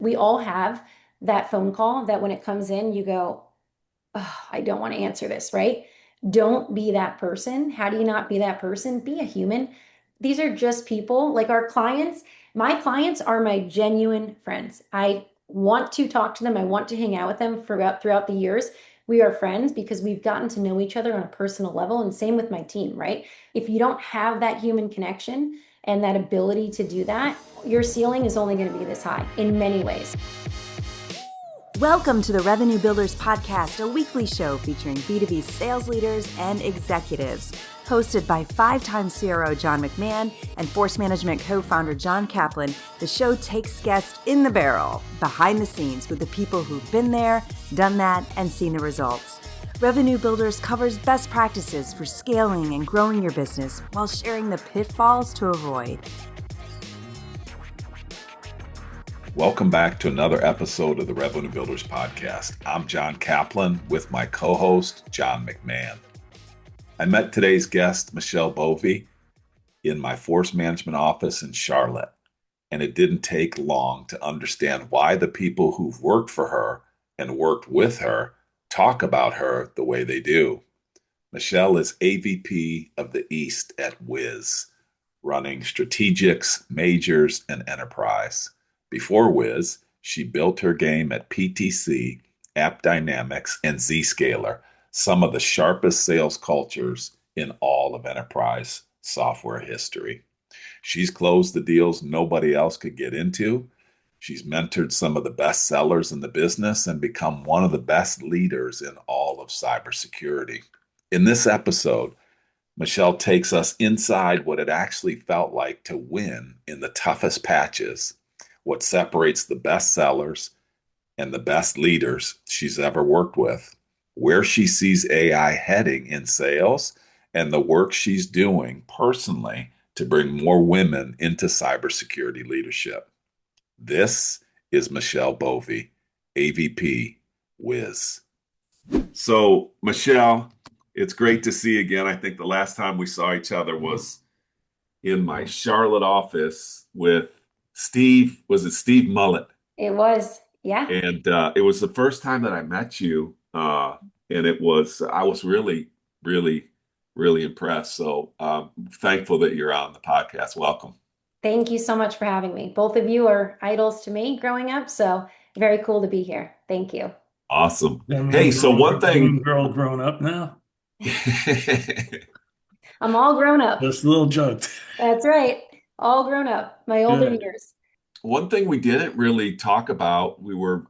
We all have that phone call that when it comes in, you go, oh, I don't want to answer this, right? Don't be that person. How do you not be that person? Be a human. These are just people like our clients. My clients are my genuine friends. I want to talk to them. I want to hang out with them throughout the years. We are friends because we've gotten to know each other on a personal level, and same with my team, right? If you don't have that human connection and that ability to do that, your ceiling is only going to be this high in many ways. Welcome to the Revenue Builders Podcast, a weekly show featuring B2B sales leaders and executives. Hosted by five-time CRO John McMahon and Force Management co-founder John Kaplan, the show takes guests in the barrel, behind the scenes with the people who've been there, done that, and seen the results. Revenue Builders covers best practices for scaling and growing your business while sharing the pitfalls to avoid. Welcome back to another episode of the Revenue Builders Podcast. I'm John Kaplan with my co-host, John McMahon. I met today's guest, Michelle Bove, in my force management office in Charlotte, and it didn't take long to understand why the people who've worked for her and worked with her talk about her the way they do. Michelle is AVP of the East at Wiz, running strategics, majors, and enterprise. Before Wiz, she built her game at PTC, AppDynamics, and Zscaler, some of the sharpest sales cultures in all of enterprise software history. She's closed the deals nobody else could get into. She's mentored some of the best sellers in the business and become one of the best leaders in all of cybersecurity. In this episode, Michelle takes us inside what it actually felt like to win in the toughest patches, what separates the best sellers and the best leaders she's ever worked with, where she sees AI heading in sales, and the work she's doing personally to bring more women into cybersecurity leadership. This is Michelle Bove, AVP Wiz. So, Michelle, it's great to see you again. I think the last time we saw each other was in my Charlotte office with Steve. Was it Steve Mullet? It was, yeah. And it was the first time that I met you. And I was really, really, really impressed. So thankful that you're on the podcast. Welcome. Thank you so much for having me. Both of you are idols to me growing up, so very cool to be here. Thank you. Awesome. Young Hey, so one young thing. girl grown up now. I'm all grown up. Just a little joke. That's right. All grown up. My older Good. years. One thing we didn't really talk about, we were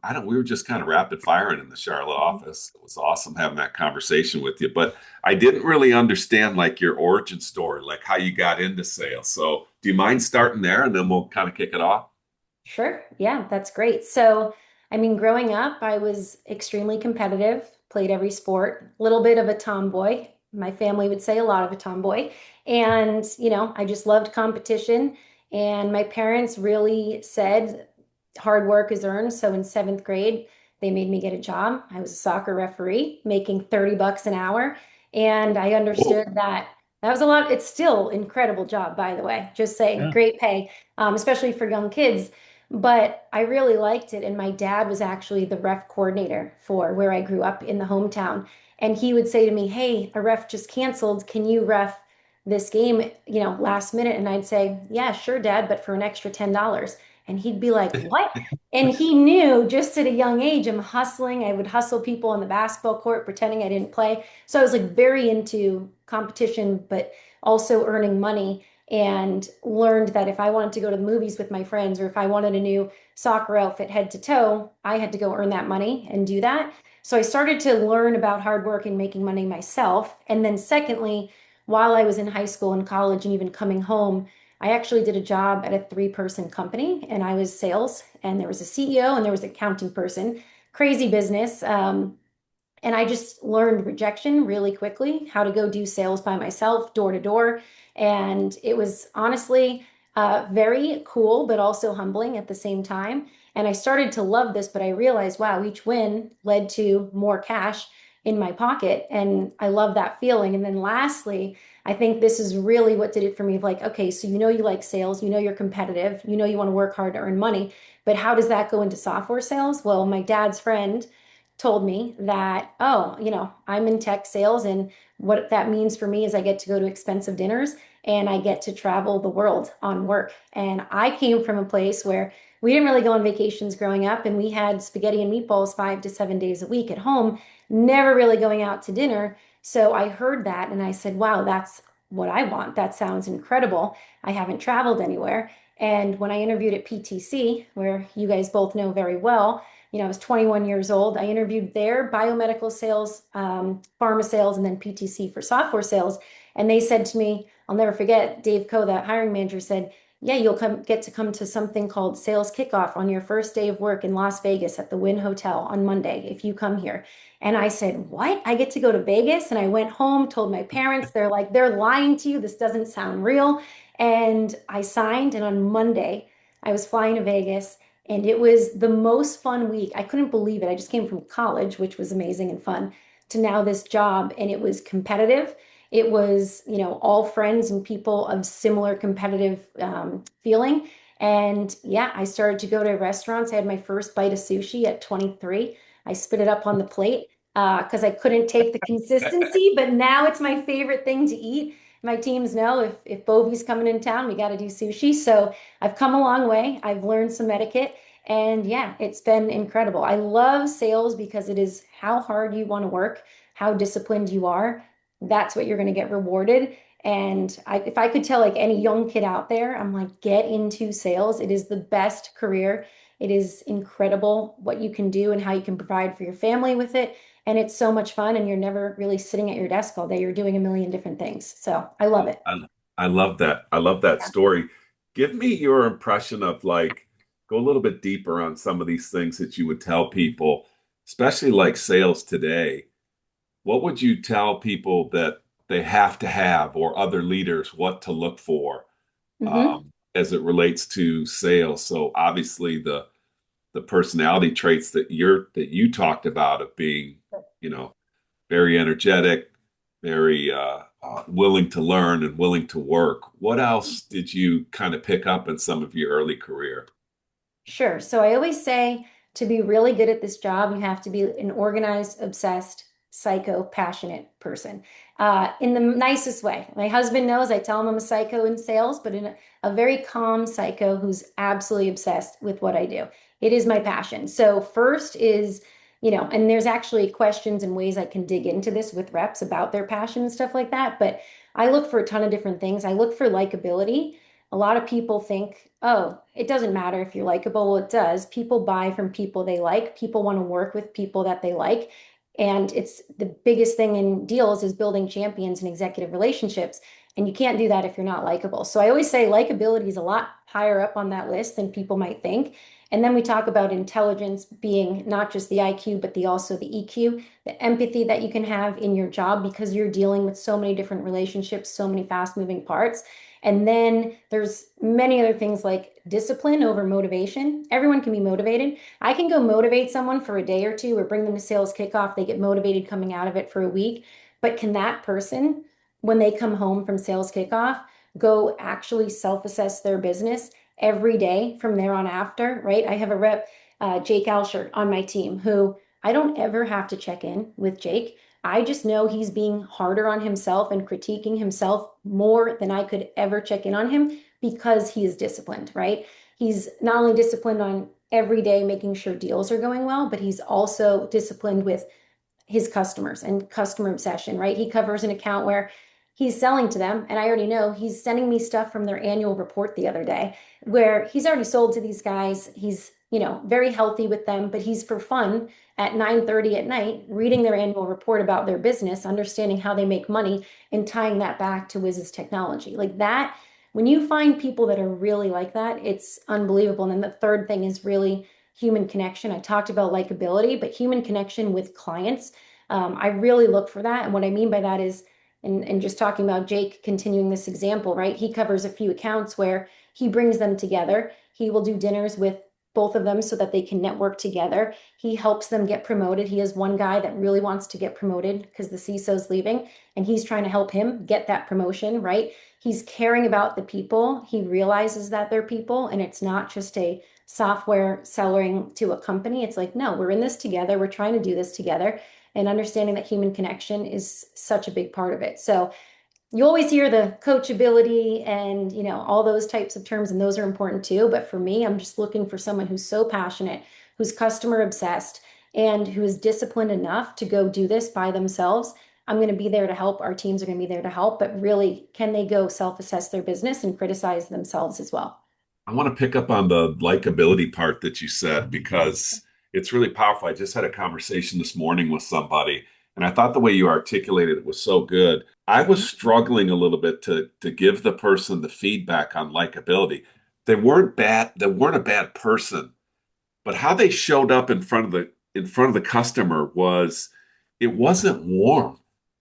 just kind of rapid firing in the Charlotte office. It was awesome having that conversation with you, but I didn't really understand like your origin story, like how you got into sales. So do you mind starting there and then we'll kind of kick it off? Sure. Yeah, that's great. So, I mean, growing up, I was extremely competitive, played every sport, a little bit of a tomboy. My family would say a lot of a tomboy. And, I just loved competition. And my parents really said hard work is earned. So in seventh grade, they made me get a job. I was a soccer referee making 30 bucks an hour. And I Whoa. understood that was a lot. It's still incredible job, by the way, just saying, Yeah. great pay, especially for young kids. But I really liked it. And my dad was actually the ref coordinator for where I grew up in the hometown. And he would say to me, hey, a ref just canceled. Can you ref this game, last minute? And I'd say, yeah, sure, Dad, but for an extra $10. And he'd be like, what? And he knew just at a young age, I'm hustling. I would hustle people on the basketball court, pretending I didn't play. So I was like very into competition, but also earning money, and learned that if I wanted to go to the movies with my friends or if I wanted a new soccer outfit head to toe, I had to go earn that money and do that. So I started to learn about hard work and making money myself. And then secondly, while I was in high school and college and even coming home, I actually did a job at a three-person company, and I was sales, and there was a CEO and there was an accounting person. Crazy business. And I just learned rejection really quickly, how to go do sales by myself, door to door. And it was honestly very cool, but also humbling at the same time. And I started to love this, but I realized, wow, each win led to more cash in my pocket. And I love that feeling. And then lastly, I think this is really what did it for me of like, okay, so you know you like sales, you know you're competitive, you know you want to work hard to earn money, but how does that go into software sales? Well, my dad's friend told me that, oh, I'm in tech sales, and what that means for me is I get to go to expensive dinners and I get to travel the world on work. And I came from a place where we didn't really go on vacations growing up, and we had spaghetti and meatballs 5 to 7 days a week at home, never really going out to dinner. So I heard that and I said, wow, that's what I want. That sounds incredible. I haven't traveled anywhere. And when I interviewed at PTC, where you guys both know very well, I was 21 years old. I interviewed there, biomedical sales, pharma sales, and then PTC for software sales. And they said to me, I'll never forget, Dave Coe, that hiring manager, said, yeah, you'll get to come to something called sales kickoff on your first day of work in Las Vegas at the Wynn Hotel on Monday if you come here. And I said, what? I get to go to Vegas? And I went home, told my parents, they're like, they're lying to you. This doesn't sound real. And I signed, and on Monday, I was flying to Vegas, and it was the most fun week. I couldn't believe it. I just came from college, which was amazing and fun, to now this job, and it was competitive. It was, all friends and people of similar competitive feeling. And yeah, I started to go to restaurants. I had my first bite of sushi at 23. I spit it up on the plate because I couldn't take the consistency, but now it's my favorite thing to eat. My teams know if Bovie's coming in town, we got to do sushi. So I've come a long way. I've learned some etiquette. And yeah, it's been incredible. I love sales because it is how hard you want to work, how disciplined you are. That's what you're going to get rewarded. And if I could tell like any young kid out there, I'm like, get into sales. It is the best career. It is incredible what you can do and how you can provide for your family with it. And it's so much fun, and you're never really sitting at your desk all day. You're doing a million different things. So I love it. I love that. I love that Yeah. story. Give me your impression of like, go a little bit deeper on some of these things that you would tell people, especially like sales today. What would you tell people that they have to have, or other leaders, what to look for Hmm. as it relates to sales? So obviously the personality traits that you talked about of being, you know, very energetic, very willing to learn and willing to work. What else did you kind of pick up in some of your early career? Sure. So I always say to be really good at this job, you have to be an organized, obsessed, psycho, passionate person. In the nicest way. My husband knows I tell him I'm a psycho in sales, but in a very calm psycho who's absolutely obsessed with what I do. It is my passion. So first is, and there's actually questions and ways I can dig into this with reps about their passion and stuff like that. But I look for a ton of different things. I look for likability. A lot of people think, oh, it doesn't matter if you're likable. Well, it does. People buy from people they like. People want to work with people that they like. And it's the biggest thing in deals is building champions and executive relationships. And you can't do that if you're not likable. So I always say likability is a lot higher up on that list than people might think. And then we talk about intelligence being not just the IQ, but also the EQ, the empathy that you can have in your job because you're dealing with so many different relationships, so many fast moving parts. And then there's many other things like discipline over motivation. Everyone can be motivated. I can go motivate someone for a day or two or bring them to sales kickoff. They get motivated coming out of it for a week. But can that person, when they come home from sales kickoff, go actually self-assess their business every day from there on after, right? I have a rep, Jake Alsher, on my team who I don't ever have to check in with Jake. I just know he's being harder on himself and critiquing himself more than I could ever check in on him because he is disciplined, right? He's not only disciplined on every day making sure deals are going well, but he's also disciplined with his customers and customer obsession, right? He covers an account where he's selling to them, and I already know he's sending me stuff from their annual report the other day where he's already sold to these guys. He's, very healthy with them, but he's for fun at 9:30 at night reading their annual report about their business, understanding how they make money and tying that back to Wiz's technology. Like that, when you find people that are really like that, it's unbelievable. And then the third thing is really human connection. I talked about likability, but human connection with clients. I really look for that. And what I mean by that is, and just talking about Jake continuing this example, right? He covers a few accounts where he brings them together. He will do dinners with both of them so that they can network together. He helps them get promoted. He has one guy that really wants to get promoted because the CISO's leaving, and he's trying to help him get that promotion, right? He's caring about the people. He realizes that they're people, and it's not just a software selling to a company. It's like, no, we're in this together. We're trying to do this together. And understanding that human connection is such a big part of it. So you always hear the coachability and all those types of terms, and those are important too. But for me, I'm just looking for someone who's so passionate, who's customer obsessed, and who is disciplined enough to go do this by themselves. I'm going to be there to help. Our teams are going to be there to help, but really, can they go self-assess their business and criticize themselves as well? I want to pick up on the likability part that you said because it's really powerful. I just had a conversation this morning with somebody, and I thought the way you articulated it was so good. I was struggling a little bit to give the person the feedback on likability. They weren't bad, they weren't a bad person, but how they showed up in front of the customer was it wasn't warm,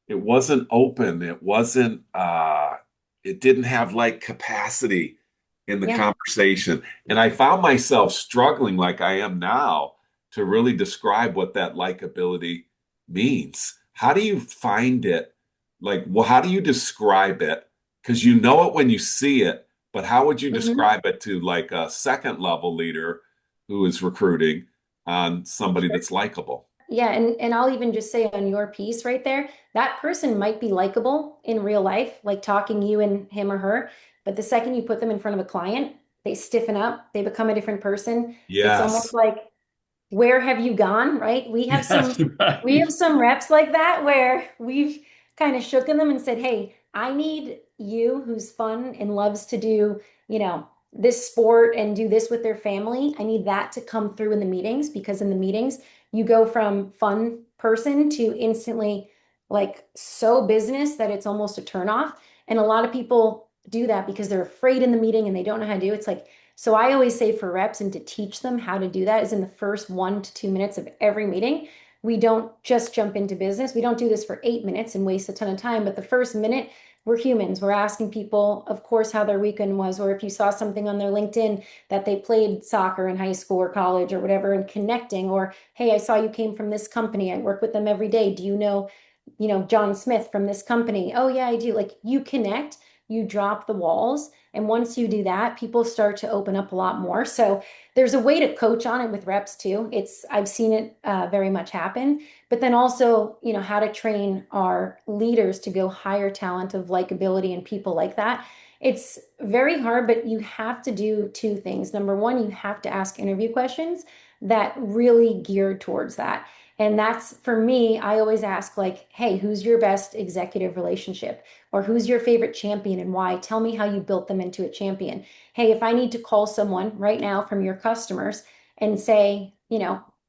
it wasn't open, it didn't have like capacity in the Yeah. conversation. And I found myself struggling like I am now to really describe what that likability means. How do you find it? Like, well, how do you describe it? Because you know it when you see it, but how would you Mhm. describe it to like a second level leader who is recruiting on somebody that's likable? Yeah, and I'll even just say on your piece right there, that person might be likable in real life, like talking you and him or her, but the second you put them in front of a client, they stiffen up, they become a different person. It's almost Yes. like, where have you gone, right? Yes, We have right. some reps like that where we've kind of shooken them and said, "Hey, I need you who's fun and loves to do, this sport and do this with their family. I need that to come through in the meetings because in the meetings you go from fun person to instantly like so business that it's almost a turnoff. And a lot of people do that because they're afraid in the meeting and they don't know how to do it. It's like, so I always say for reps and to teach them how to do that is in the first 1 to 2 minutes of every meeting. We don't just jump into business. We don't do this for 8 minutes and waste a ton of time. But the first minute, we're humans. We're asking people, of course, how their weekend was, or if you saw something on their LinkedIn that they played soccer in high school or college or whatever, and connecting, or hey, I saw you came from this company. I work with them every day. Do you know John Smith from this company? Oh yeah, I do. Like you connect, you drop the walls. And once you do that, people start to open up a lot more. So there's a way to coach on it with reps too. I've seen it very much happen, but then also, how to train our leaders to go hire talent of likability and people like that. It's very hard, but you have to do two things. Number one, you have to ask interview questions that really geared towards that. And that's for me, I always ask, like, hey, who's your best executive relationship? Or who's your favorite champion and why? Tell me how you built them into a champion. Hey, if I need to call someone right now from your customers and say,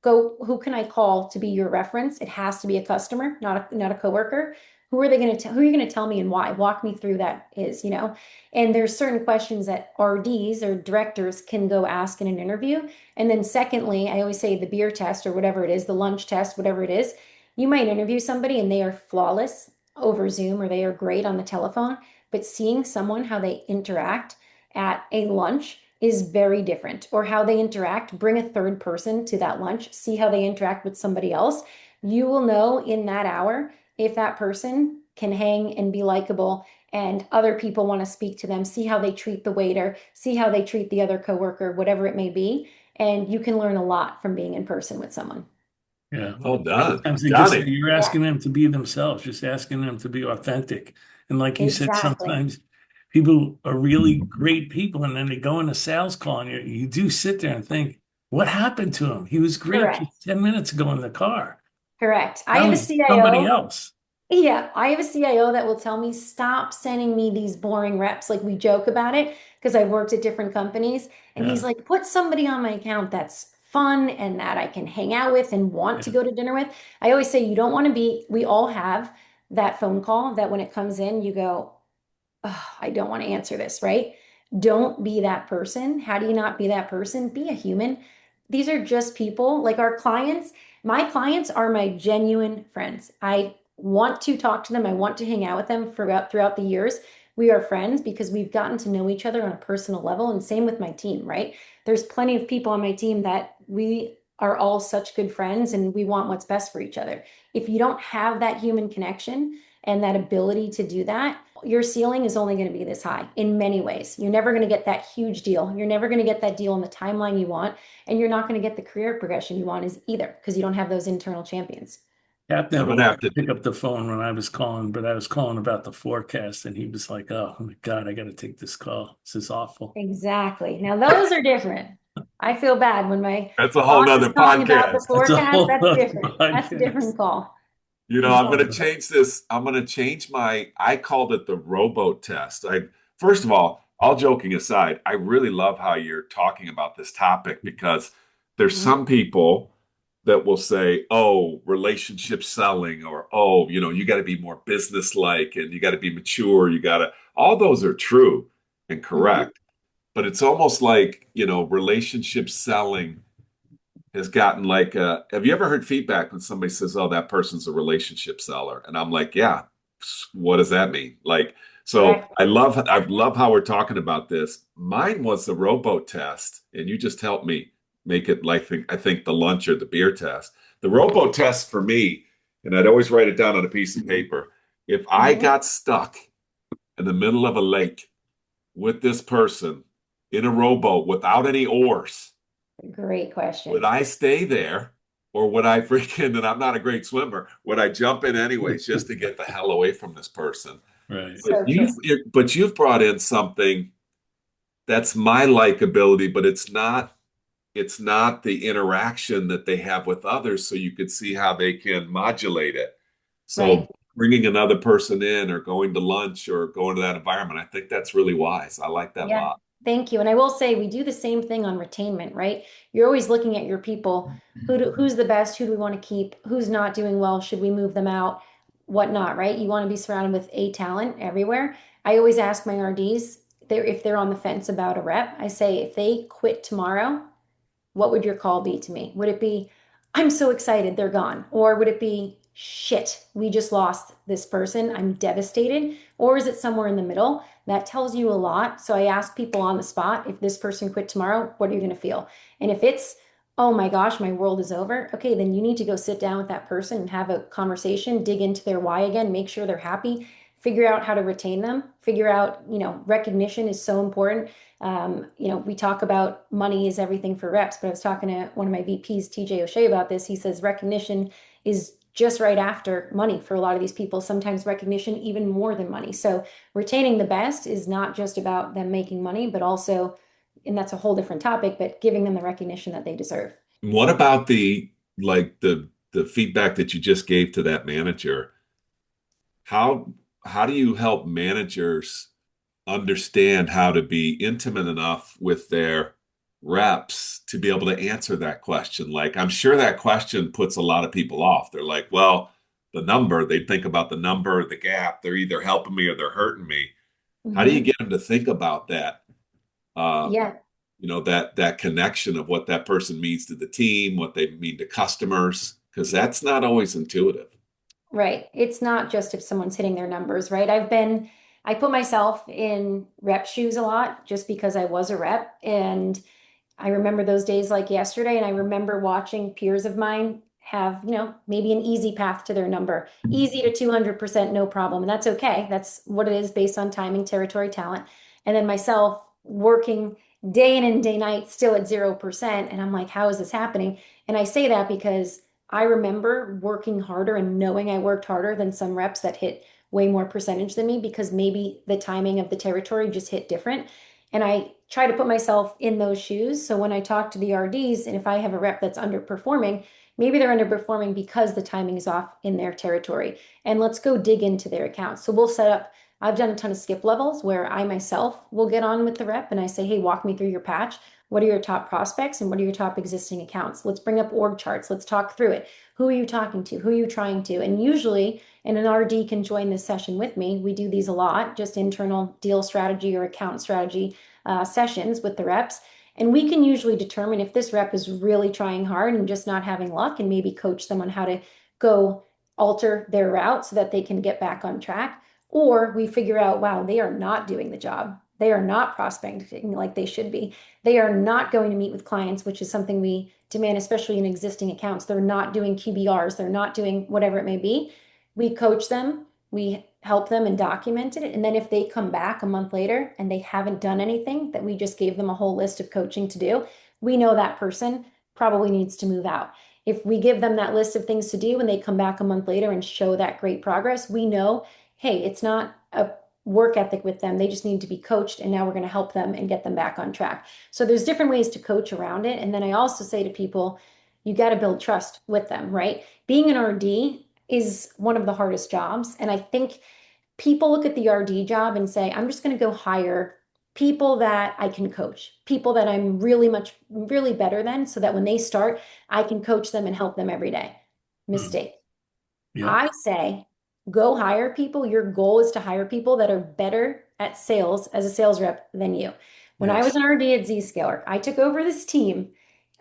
go, who can I call to be your reference? It has to be a customer, not a coworker. Who are they going to tell? Who are you going to tell me and why? Walk me through that is. And there's certain questions that RDs or directors can go ask in an interview. And then secondly, I always say the beer test or whatever it is, the lunch test, whatever it is, you might interview somebody and they are flawless over Zoom or they are great on the telephone, but seeing someone how they interact at a lunch is very different. Or how they interact, bring a third person to that lunch, see how they interact with somebody else. You will know in that hour if that person can hang and be likable and other people want to speak to them, see how they treat the waiter, see how they treat the other coworker, whatever it may be. And you can learn a lot from being in person with someone. Yeah. Well done. Sometimes they just Johnny. you're Yeah, asking them to be themselves, just asking them to be authentic. And like you said, exactly. sometimes people are really great people, and then they go in a sales call, and you do sit there and think, what happened to him? He was great Correct. just 10 minutes ago in the car. Correct. I Now have a he's somebody CIO. else. Yeah, I have a CIO that will tell me, stop sending me these boring reps. Like we joke about it because I've worked at different companies. And he's Yeah. like, put somebody on my account that's fun and that I can hang out with and want to Yeah. go to dinner with. I always say, you don't want to be, we all have that phone call that when it comes in, you go, oh, I don't want to answer this, right? Don't be that person. How do you not be that person? Be a human. These are just people like our clients. My clients are my genuine friends. I want to talk to them. I want to hang out with them throughout the years. we are friends because we've gotten to know each other on a personal level. And same with my team, right? There's plenty of people on my team that we are all such good friends and we want what's best for each other. If you don't have that human connection and that ability to do that, your ceiling is only going to be this high in many ways. You're never going to get that huge deal. You're never going to get that deal in the timeline you want, and you're not going to get the career progression you want is either because you don't have those internal champions. Cap I'm never gonna have wanted to to. pick up the phone when I was calling, but I was calling about the forecast, and he was like, "Oh my God, I got to take this call. This is awful." Exactly. Now those are different. I feel bad when my That's a whole boss is nother calling about the podcast. That's a forecast. whole That's other different. That's a podcast. different call. I'm going to change this. I'm going to change I called it the rowboat test. First of all joking aside, I really love how you're talking about this topic because there's Mhm. some people that will say, oh, relationship selling, or, oh, you got to be more business-like and you got to be mature. All those are true and Mhm. correct. But it's almost like, relationship selling has gotten like have you ever heard feedback when somebody says, oh, that person's a relationship seller? And I'm like, yeah, what does that mean? Like, so Right. I love how we're talking about this. Mine was the rowboat test, and you just helped me make it like I think the lunch or the beer test. The rowboat test for me, and I'd always write it down on a piece of paper. If I Mhm. got stuck in the middle of a lake with this person in a rowboat without any oars, Great would question. I stay there, or would I freaking, and I'm not a great swimmer, would I jump in anyways just to get the hell away from this person? Right. But So true. you've brought in something that's my likability, but it's not the interaction that they have with others, so you could see how they can modulate it. Right. So bringing another person in or going to lunch or going to that environment, I think that's really wise. I like that a Yeah, lot. thank you. And I will say we do the same thing on retainment, right? You're always looking at your people. Who's the best? Who do we want to keep? Who's not doing well? Should we move them out? Whatnot, right? You want to be surrounded with A talent everywhere. I always ask my RDs if they're on the fence about a rep. I say if they quit tomorrow, what would your call be to me? Would it be, I'm so excited they're gone? Or would it be, shit, we just lost this person. I'm devastated. Or is it somewhere in the middle? That tells you a lot. So I ask people on the spot, if this person quit tomorrow, what are you going to feel? And if it's, oh my gosh, my world is over, okay, then you need to go sit down with that person and have a conversation, dig into their why again, make sure they're happy, figure out how to retain them, figure out, recognition is so important. We talk about money is everything for reps, but I was talking to one of my VPs, TJ O'Shea, about this. He says recognition is just right after money for a lot of these people, sometimes recognition even more than money. So retaining the best is not just about them making money, but also, and that's a whole different topic, but giving them the recognition that they deserve. What about the feedback that you just gave to that manager? How how do you help managers understand how to be intimate enough with their reps to be able to answer that question? Like, I'm sure that question puts a lot of people off. They're like, well, the number, they think about the number, the gap. They're either helping me or they're hurting me. How do you Mhm. get them to think about that? Uh, Yeah, that connection of what that person means to the team, what they mean to customers, because that's not always intuitive. right. It's not just if someone's hitting their numbers, right? I put myself in rep shoes a lot just because I was a rep. And I remember those days like yesterday, and I remember watching peers of mine have, maybe an easy path to their number, easy to 200%, no problem. And that's okay. That's what it is based on timing, territory, talent. And then myself working day in and day night still at 0%. And I'm like, how is this happening? And I say that because I remember working harder and knowing I worked harder than some reps that hit way more percentage than me because maybe the timing of the territory just hit different. And I try to put myself in those shoes. So when I talk to the RDs, and if I have a rep that's underperforming, maybe they're underperforming because the timing is off in their territory. And let's go dig into their accounts. So we'll set up, I've done a ton of skip levels where I myself will get on with the rep and I say, hey, walk me through your patch. What are your top prospects and what are your top existing accounts? Let's bring up org charts. Let's talk through it. Who are you talking to? Who are you trying to? And usually, and an RD can join this session with me. We do these a lot, just internal deal strategy or account strategy sessions with the reps. And we can usually determine if this rep is really trying hard and just not having luck and maybe coach them on how to go alter their route so that they can get back on track. Or we figure out, wow, they are not doing the job. They are not prospecting like they should be. They are not going to meet with clients, which is something we demand, especially in existing accounts. They're not doing QBRs. They're not doing whatever it may be. We coach them, we help them and document it. And then if they come back a month later and they haven't done anything that we just gave them a whole list of coaching to do, we know that person probably needs to move out. If we give them that list of things to do and they come back a month later and show that great progress, we know, hey, it's not a work ethic with them. They just need to be coached, and now we're going to help them and get them back on track. So there's different ways to coach around it. And then I also say to people, you got to build trust with them, right? Being an RD is one of the hardest jobs. And I think people look at the RD job and say, I'm just going to go hire people that I can coach, people that I'm really better than, so that when they start, I can coach them and help them every day. Mm. Mistake. Yep. I say, go hire people. Your goal is to hire people that are better at sales as a sales rep than you. When I was Yes. an RD at Zscaler, I took over this team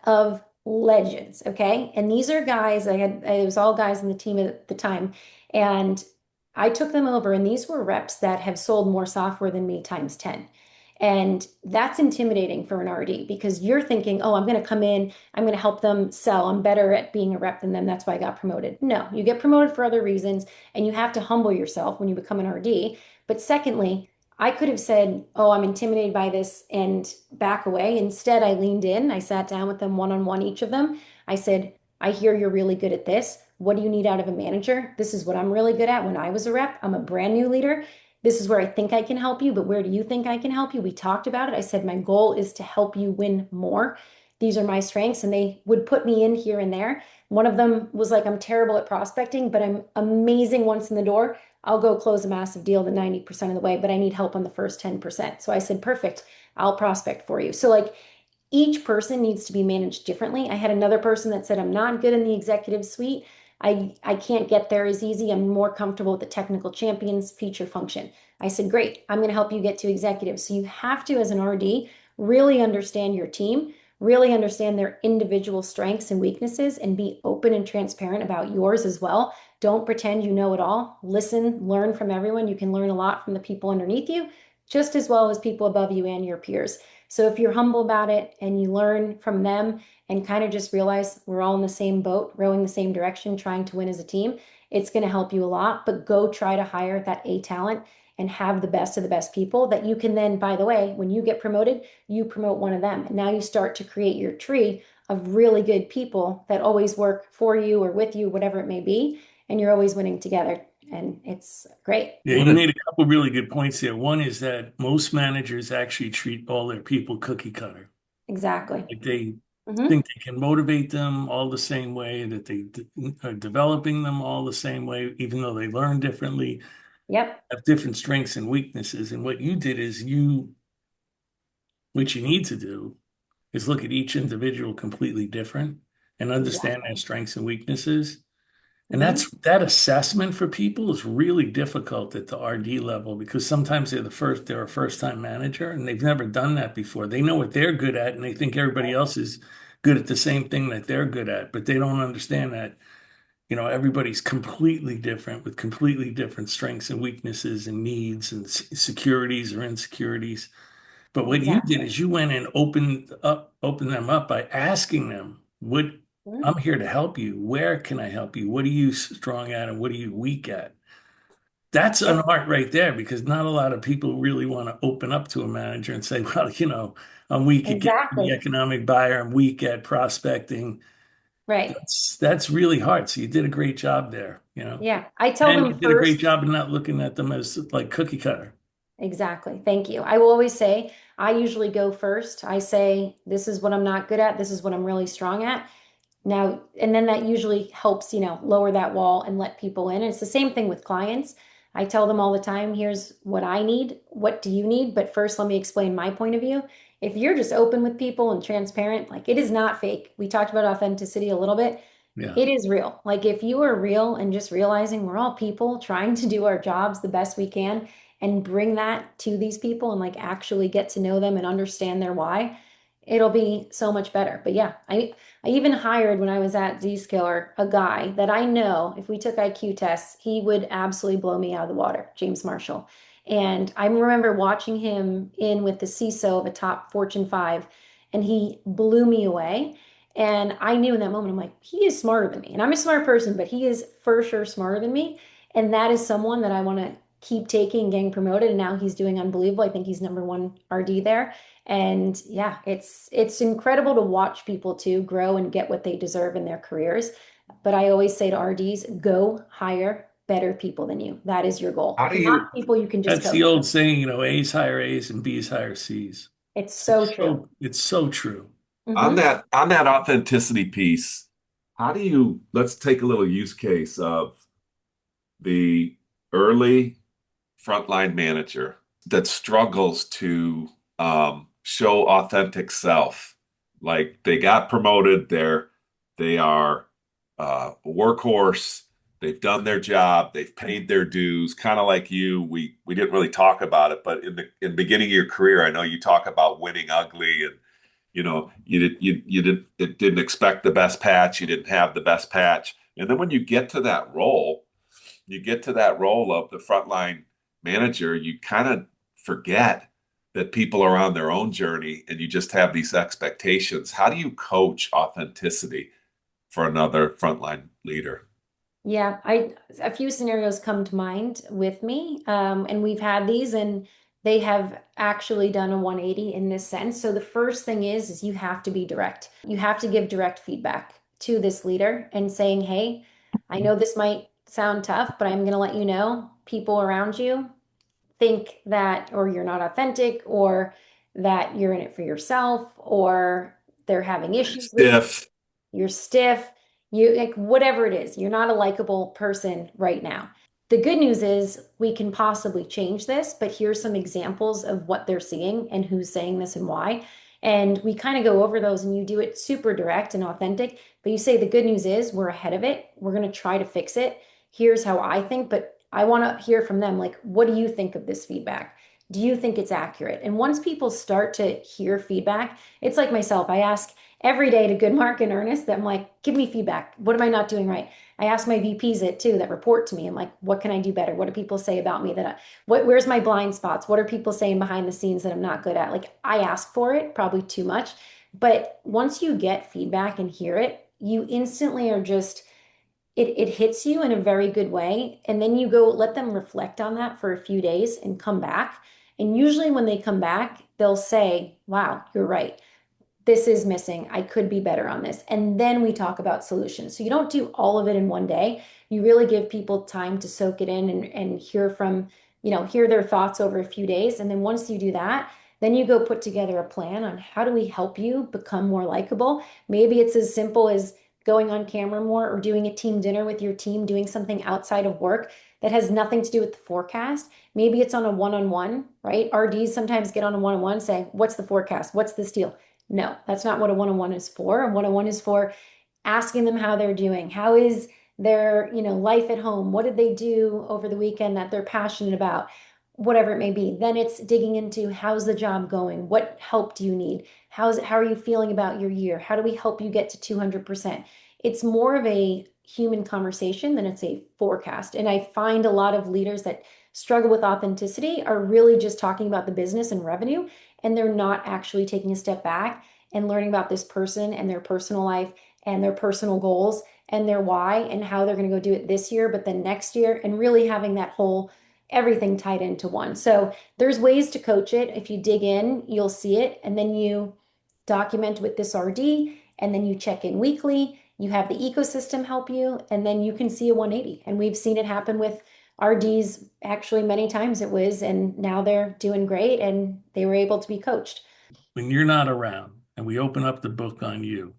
of legends, okay? And these are guys, it was all guys in the team at the time. And I took them over, and these were reps that have sold more software than me times 10. And that's intimidating for an RD because you're thinking, oh, I'm going to come in, I'm going to help them sell. I'm better at being a rep than them. That's why I got promoted. No, you get promoted for other reasons, and you have to humble yourself when you become an RD. But secondly, I could have said, oh, I'm intimidated by this and back away. Instead, I leaned in. I sat down with them one on one, each of them. I said, I hear you're really good at this. What do you need out of a manager? This is what I'm really good at when I was a rep. I'm a brand new leader. This is where I think I can help you, but where do you think I can help you? We talked about it. I said, my goal is to help you win more. These are my strengths. And they would put me in here and there. One of them was like, I'm terrible at prospecting, but I'm amazing once in the door. I'll go close a massive deal the 90% of the way, but I need help on the first 10%. So I said, perfect, I'll prospect for you. So, like, each person needs to be managed differently. I had another person that said, I'm not good in the executive suite. I can't get there as easy. I'm more comfortable with the technical champions feature function. I said, great, I'm going to help you get to executive. So you have to, as an RD, really understand your team, really understand their individual strengths and weaknesses, and be open and transparent about yours as well. Don't pretend you know it all. Listen, learn from everyone. You can learn a lot from the people underneath you, just as well as people above you and your peers. So if you're humble about it and you learn from them and kind of just realize we're all in the same boat, rowing the same direction, trying to win as a team, it's going to help you a lot. But go try to hire that A talent and have the best of the best people that you can then, by the way, when you get promoted, you promote one of them. And now you start to create your tree of really good people that always work for you or with you, whatever it may be. And you're always winning together. And it's great. Yeah, you made a couple really good points there. One is that most managers actually treat all their people cookie cutter. Exactly. Like they Hmm. think they can motivate them all the same way, that they are developing them all the same way, even though they learn differently, Yep. have different strengths and weaknesses. And what you did is what you need to do is look at each individual completely different and understand their Exactly. strengths and weaknesses. And Hmm. that assessment for people is really difficult at the RD level because sometimes they're a first time manager and they've never done that before. They know what they're good at and they think everybody else is good at the same thing that they're good at, but they don't understand that, everybody's completely different with completely different strengths and weaknesses and needs and securities or insecurities. But what you did Exactly. is you went and opened them up by asking them, "What Mhm. I'm here to help you. Where can I help you? What are you strong at and what are you weak at?" That's an Yep. art right there because not a lot of people really want to open up to a manager and say, "Well, I'm weak at getting the Exactly. economic buyer. I'm weak at prospecting." Right. That's really hard. So you did a great job there. Yeah. I tell And you them did a great first. job in not looking at them as like cookie cutter. Exactly. Thank you. I will always say, I usually go first. I say, this is what I'm not good at. This is what I'm really strong at. Now, and then that usually helps, lower that wall and let people in. And it's the same thing with clients. I tell them all the time, here's what I need. What do you need? But first, let me explain my point of view. If you're just open with people and transparent, like, it is not fake. We talked about authenticity a little bit. Yeah. It is real. Like, if you are real and just realizing we're all people trying to do our jobs the best we can and bring that to these people and like actually get to know them and understand their why, it'll be so much better. But yeah, I even hired when I was at Zscaler a guy that I know if we took IQ tests, he would absolutely blow me out of the water, James Marshall. And I remember watching him in with the CISO of a top Fortune 5, and he blew me away. And I knew in that moment, I'm like, he is smarter than me. And I'm a smart person, but he is for sure smarter than me. And that is someone that I want to keep taking, getting promoted. And now he's doing unbelievable. I think he's number one RD there. And yeah, it's incredible to watch people too grow and get what they deserve in their careers. But I always say to RDs, go hire better people than you. That is your goal, How do not you people you can just That's the coach. old saying, A's hire A's and B's hire C's. It's so true. It's so true. on Hmm. that authenticity piece, how do you let's take a little use case of the early frontline manager that struggles to show authentic self. Like they got promoted, they are a workhorse. They've done their job. They've paid their dues. Kind of like you, we didn't really talk about it, but in the beginning of your career, I know you talk about winning ugly, and you didn't expect the best patch. You didn't have the best patch, and then when you get to that role of the frontline manager, you kind of forget that people are on their own journey and you just have these expectations. How do you coach authenticity for another frontline leader? Yeah, I a few scenarios come to mind with me, and we've had these, and they have actually done a 180 in this sense. So the first thing is you have to be direct. You have to give direct feedback to this leader and saying, "Hey, I know this might sound tough, but I'm going to let you know people around you think that or you're not authentic or that you're in it for yourself or they're having issues with you, Stiff. you're stiff, you like whatever it is, you're not a likable person right now. The good news is we can possibly change this, but here's some examples of what they're seeing and who's saying this and why. And we kind of go over those and you do it super direct and authentic, but you say the good news is we're ahead of it. We're going to try to fix it. Here's how I think, but I want to hear from them. Like, what do you think of this feedback? Do you think it's accurate? And once people start to hear feedback, it's like myself. I ask every day to good Mark and Ernest that I'm like, give me feedback. What am I not doing right? I ask my VPs it too that report to me. I'm like, what can I do better? What do people say about me where's my blind spots? What are people saying behind the scenes that I'm not good at? Like I ask for it, probably too much. But once you get feedback and hear it, you instantly are just it hits you in a very good way. And then you go let them reflect on that for a few days and come back. And usually when they come back, they'll say, wow, you're right, this is missing. I could be better on this. And then we talk about solutions. So you don't do all of it in one day. You really give people time to soak it in and hear from, hear their thoughts over a few days. And then once you do that, then you go put together a plan on how do we help you become more likable. Maybe it's as simple as going on camera more or doing a team dinner with your team, doing something outside of work that has nothing to do with the forecast. Maybe it's on a one-on-one, right? RDs sometimes get on a one-on-one and say, what's the forecast? What's this deal? No, that's not what a one-on-one is for. A one-on-one is for asking them how they're doing. How is their, life at home? What did they do over the weekend that they're passionate about? Whatever it may be. Then it's digging into how's the job going? What help do you need? How are you feeling about your year? How do we help you get to 200%? It's more of a human conversation than it's a forecast. And I find a lot of leaders that struggle with authenticity are really just talking about the business and revenue, and they're not actually taking a step back and learning about this person and their personal life and their personal goals and their why and how they're going to go do it this year, but then next year, and really having that whole everything tied into one. So there's ways to coach it. If you dig in, you'll see it, and then you document with this RD, and then you check in weekly. You have the ecosystem help you, and then you can see a 180. And we've seen it happen with RDs actually many times it was, and now they're doing great and they were able to be coached. When you're not around and we open up the book on you,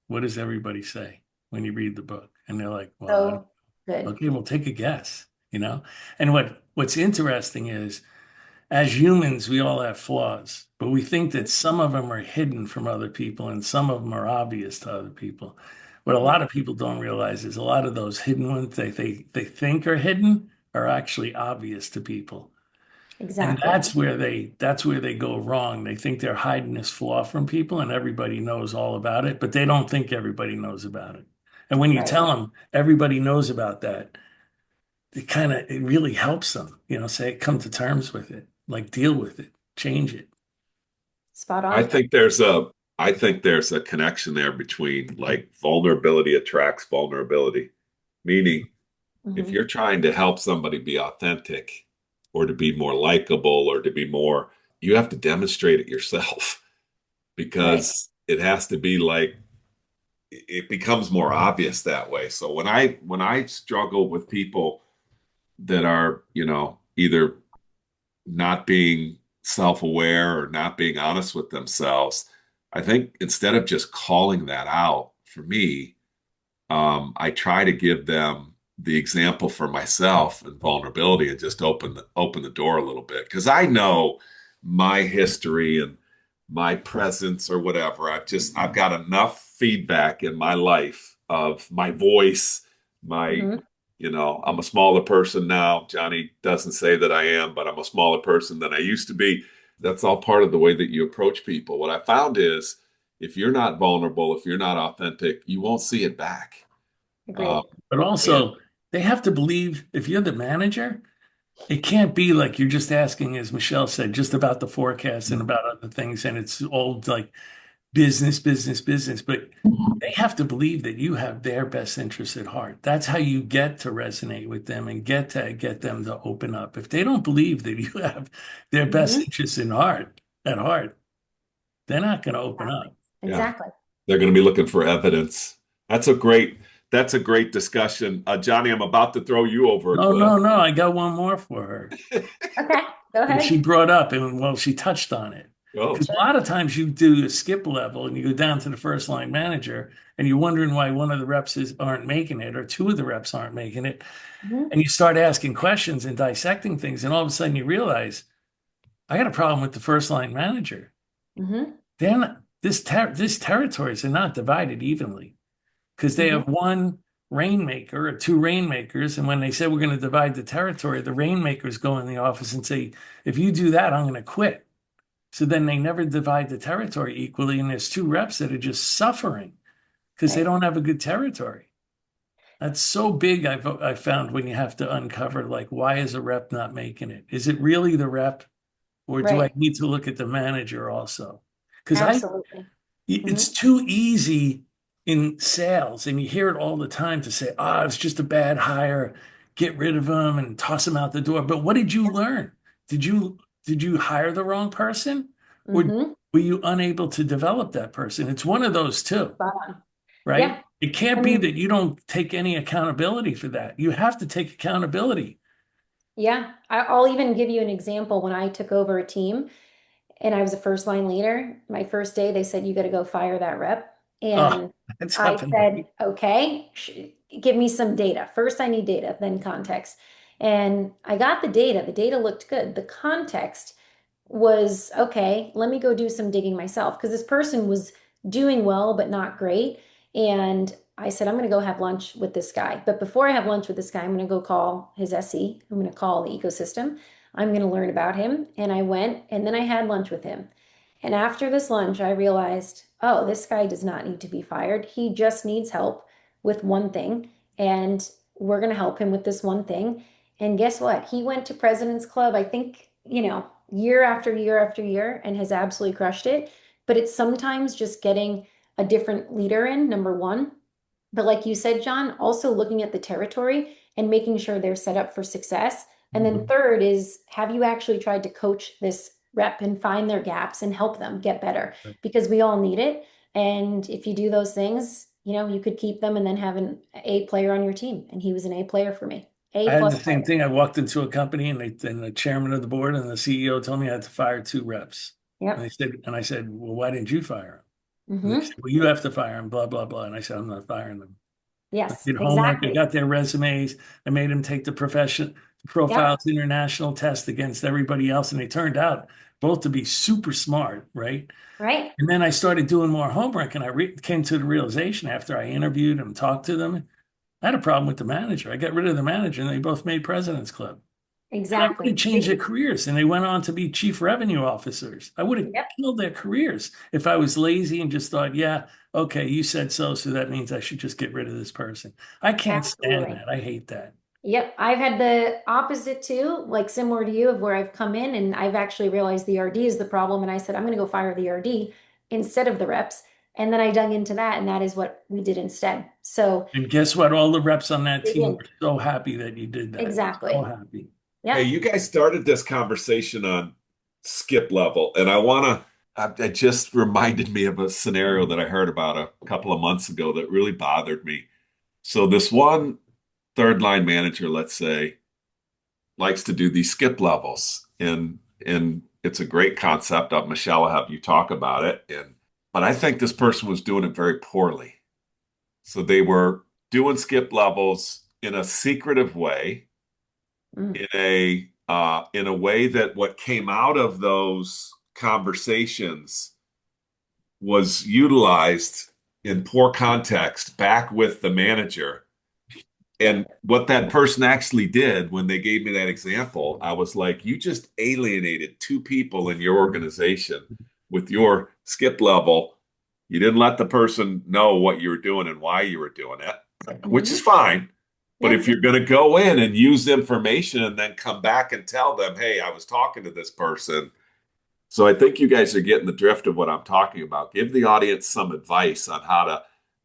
what does everybody say when you read the book? And they're like, well, I don't, So good. okay, well, take a guess. And what's interesting is as humans, we all have flaws, but we think that some of them are hidden from other people and some of them are obvious to other people. What a lot of people don't realize is a lot of those hidden ones they think are hidden are actually obvious to people. And Exactly. that's where they go wrong. They think they're hiding this flaw from people and everybody knows all about it, but they don't think everybody knows about it. And when you Right. tell them everybody knows about that, it really helps them, say come to terms with it, like deal with it, change it. Spot I on. think there's a I think there's a connection there between like vulnerability attracts vulnerability. Meaning, if Hmm. you're trying to help somebody be authentic or to be more likable or to be more, you have to demonstrate it yourself Right. because it has to be like it becomes more obvious that way. So when I struggle with people that are, either not being self-aware or not being honest with themselves, I think instead of just calling that out for me, I try to give them the example for myself and vulnerability and just open the door a little bit because I know my history and my presence or whatever. I've got enough feedback in my life of my voice, my Hmm. I'm a smaller person now. Johnny doesn't say that I am, but I'm a smaller person than I used to be. That's all part of the way that you approach people. What I found is if you're not vulnerable, if you're not authentic, you won't see it back. Um, Agreed. But and also, they have to believe if you're the manager, it can't be like you're just asking, as Michelle said, just about the forecast and about other things, and it's all like business, business, business. But they have to believe that you have their best interests at heart. That's how you get to resonate with them and get them to open up. If they don't believe that you have their best Hmm. interests at heart, they're not going to open Exactly. up. yeah, Exactly. they're going to be looking for evidence. That's a great that's a great discussion. Johnny, I'm about to throw you over a No, cliff. no, no. I got one more for her. Okay. Go Well, ahead. she brought up and well, she touched on it. Oh, Because a Sure. lot of times you do a skip level and you go down to the first line manager and you're wondering why one of the aren't making it or two of the reps aren't making it. Hmm. And you start asking questions and dissecting things, and all of a sudden you realize I got a problem with the first line manager. Hmm. Then this territories are not divided evenly because they Hmm. have one rainmaker or two rainmakers, and when they say we're going to divide the territory, the rainmakers go in the office and say, if you do that, I'm going to quit. So then they never divide the territory equally, and there's two reps that are just suffering because they Right. don't have a good territory. That's so big. I found when you have to uncover like why is a rep not making it? Is it really the rep, or do I Right. need to look at the manager also? Because Absolutely. Hmm. it's too easy in sales, and you hear it all the time to say, "Ah, it's just a bad hire. Get rid of them and toss them out the door." But what did you learn? Did you did you hire the wrong person, or Hmm. were you unable to develop that person? It's one of those two, Spot on. right? Yeah. It I can't be mean, that you don't take any accountability for that. You have to take accountability. yeah. I'll even give you an example. When I took over a team and I was a first line leader, my first day, they said, you got to go fire that rep. Oh, And that's I happened to said, me. okay, give me some data. First, I need data, then context. And I got the data. The data looked good. The context was okay, let me go do some digging myself because this person was doing well, but not great. And I said, I'm going to go have lunch with this guy. But before I have lunch with this guy, I'm going to go call his SE. I'm going to call the ecosystem. I'm going to learn about him. And I went and then I had lunch with him. And after this lunch, I realized, oh, this guy does not need to be fired. He just needs help with one thing. And we're going to help him with this one thing. And guess what? He went to President's Club, I think, year after year after year and has absolutely crushed it. But it's sometimes just getting a different leader in, number one. But like you said, John, also looking at the territory and making sure they're set up for success. And then third is, have you actually tried to coach this rep and find their gaps and help them get better? Because we all need it. And if you do those things, you could keep them and then have an A player on your team. And he was an A player for me. A I had plus the same player. thing. I walked into a company and the chairman of the board and the CEO told me I had to fire two reps. Yep. And I said, well, why didn't you fire them? And they Hmm. said, well, you have to fire them, blah, blah, blah. And I said, I'm not firing them. I Yes, did homework. I exactly. got their resumes. I made them take the Yep. profiles international test against everybody else. And they turned out both to be super smart, right? Right. And then I started doing more homework and came to the realization after I interviewed them, talked to them, I had a problem with the manager. I got rid of the manager and they both made President's Club. And I would have Exactly. changed their careers and they went on to be chief revenue officers. I would have Yep, killed their careers if I was lazy and just thought, yeah, okay, you said so, so that means I should just get rid of this person. I can't stand absolutely. that. I hate that. Yep, I've had the opposite too, like similar to you, of where I've come in and I've actually realized the RD is the problem. And I said, I'm going to go fire the RD instead of the reps. And then I dug into that, and that is what we did instead. So And guess what? All the reps on that they team didn't. were so happy that you did that. So Exactly. happy. Hey, Yep. you guys started this conversation on skip level, and it just reminded me of a scenario that I heard about a couple of months ago that really bothered me. So this one third line manager, let's say, likes to do these skip levels, and it's a great concept. Michelle will have you talk about it, and but I think this person was doing it very poorly. So they were doing skip levels in a secretive way, Mm. in a way that what came out of those conversations was utilized in poor context back with the manager. And Yep. what that person actually did when they gave me that example, I was like, you just alienated two people in your organization with your skip level. You didn't let the person know what you were doing and why you were doing it, which is Mhm. fine. But Yep. if you're going to go in and use information and then come back and tell them, hey, I was talking to this person. So I think you guys are getting the drift of what I'm talking about. Give the audience some advice on how to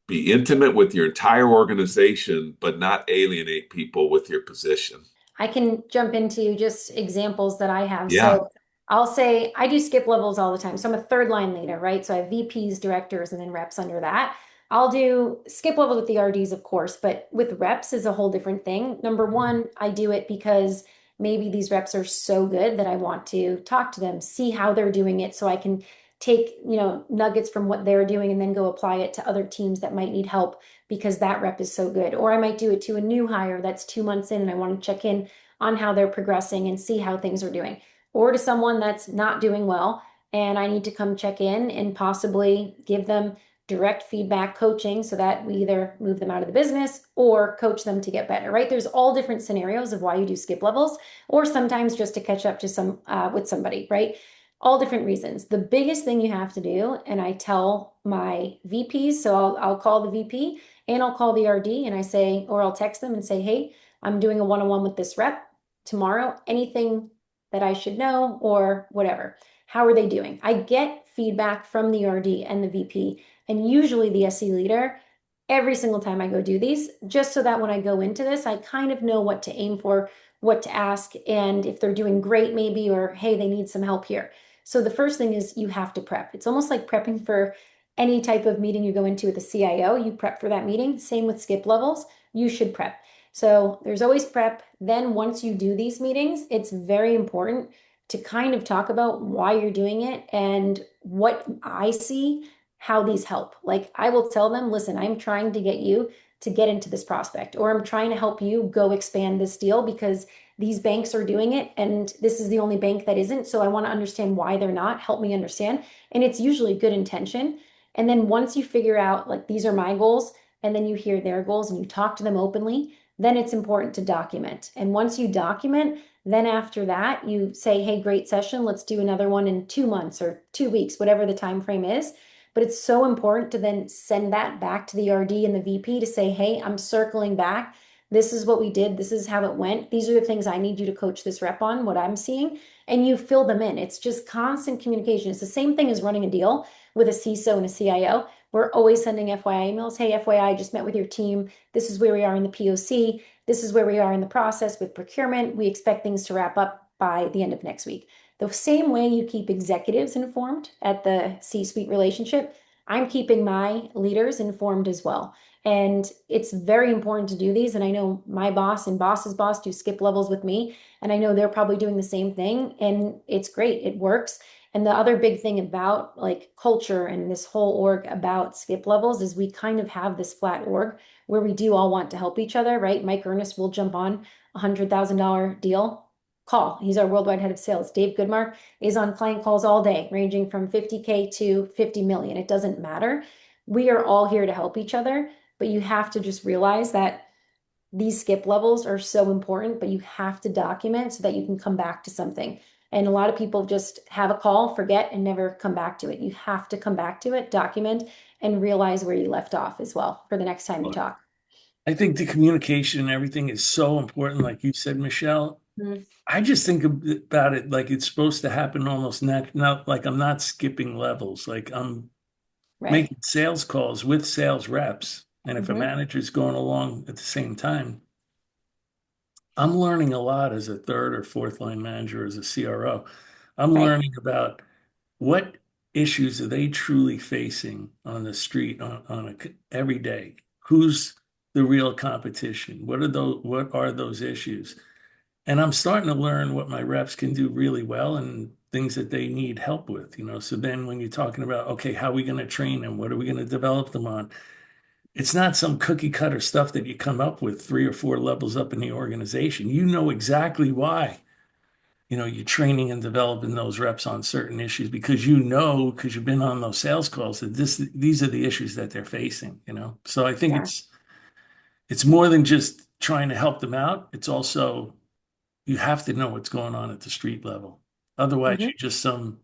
be intimate with your entire organization, but not alienate people with your position. I can jump into just examples that I have. Yeah. So I'll say I do skip levels all the time. So I'm a third line leader, right? So I have VPs, directors, and then reps under that. I'll do skip levels with the RDs, of course, but with reps is a whole different thing. Number one, I do it because maybe these reps are so good that I want to talk to them, see how they're doing it so I can take, nuggets from what they're doing and then go apply it to other teams that might need help because that rep is so good. Or I might do it to a new hire that's 2 months in and I want to check in on how they're progressing and see how things are doing. Or to someone that's not doing well and I need to come check in and possibly give them direct feedback coaching so that we either move them out of the business or coach them to get better, right? There's all different scenarios of why you do skip levels, or sometimes just to catch up to some with somebody, right? All different reasons. The biggest thing you have to do, and I tell my VPs, so I'll call the VP and I'll call the RD and I say, or I'll text them and say, hey, I'm doing a one-on-one with this rep tomorrow. Anything that I should know or whatever. How are they doing? I get feedback from the RD and the VP and usually the SE leader every single time I go do these, just so that when I go into this, I kind of know what to aim for, what to ask, and if they're doing great, maybe, or hey, they need some help here. So the first thing is you have to prep. It's almost like prepping for any type of meeting you go into with a CIO. You prep for that meeting. Same with skip levels. You should prep. So there's always prep. Then once you do these meetings, it's very important to kind of talk about why you're doing it and what I see how these help. Like I will tell them, listen, I'm trying to get you to get into this prospect, or I'm trying to help you go expand this deal because these banks are doing it and this is the only bank that isn't. So I want to understand why they're not. Help me understand. And it's usually good intention. And then once you figure out, like, these are my goals, and then you hear their goals and you talk to them openly, then it's important to document. And once you document, then after that, you say, hey, great session. Let's do another one in 2 months or 2 weeks, whatever the time frame is. But it's so important to then send that back to the RD and the VP to say, hey, I'm circling back. This is what we did. This is how it went. These are the things I need you to coach this rep on, what I'm seeing. And you fill them in. It's just constant communication. It's the same thing as running a deal with a CISO and a CIO. We're always sending FYI emails. Hey, FYI, I just met with your team. This is where we are in the POC. This is where we are in the process with procurement. We expect things to wrap up by the end of next week. The same way you keep executives informed at the C-suite relationship, I'm keeping my leaders informed as well. And it's very important to do these. And I know my boss and boss's boss do skip levels with me. And I know they're probably doing the same thing. And it's great. It works. And the other big thing about like culture and this whole org about skip levels is we kind of have this flat org where we do all want to help each other, right? Mike Ernest will jump on $100,000 deal call. He's our worldwide head of sales. Dave Goodmark is on client calls all day, ranging from 50K to 50 million. It doesn't matter. We are all here to help each other, but you have to just realize that these skip levels are so important, but you have to document so that you can come back to something. And a lot of people just have a call, forget, and never come back to it. You have to come back to it, document, and realize where you left off as well for the next time you talk. I think the communication and everything is so important, like you said, Michelle. Mhm. I just think about it like it's supposed to happen almost not like I'm not skipping levels. Like I'm Right. making sales calls with sales reps. And if a Hmm. manager's going along at the same time, I'm learning a lot as a third or fourth line manager, as a CRO. I'm Right. learning about what issues are they truly facing on the street every day? Who's the real competition? What are those issues? And I'm starting to learn what my reps can do really well and things that they need help with, you know. So then when you're talking about, okay, how are we going to train them? What are we going to develop them on? It's not some cookie cutter stuff that you come up with three or four levels up in the organization. You know exactly why, you know, you're training and developing those reps on certain issues because you know, because you've been on those sales calls that these are the issues that they're facing, you know. So I think Yeah. it's more than just trying to help them out. It's also you have to know what's going on at the street level. Otherwise, Hmm. you're just some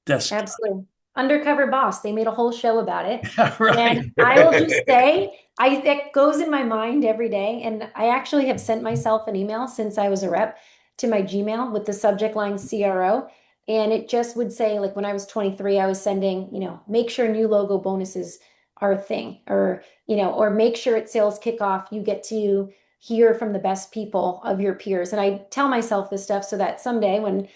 desk job. Absolutely. Undercover Boss. They made a whole show about it. Yeah, And right. I will just say, it goes in my mind every day. And I actually have sent myself an email since I was a rep to my Gmail with the subject line CRO. And it just would say, like when I was 23, I was sending, make sure new logo bonuses are a thing, or make sure at sales kickoff you get to hear from the best people of your peers. And I tell myself this stuff so that someday when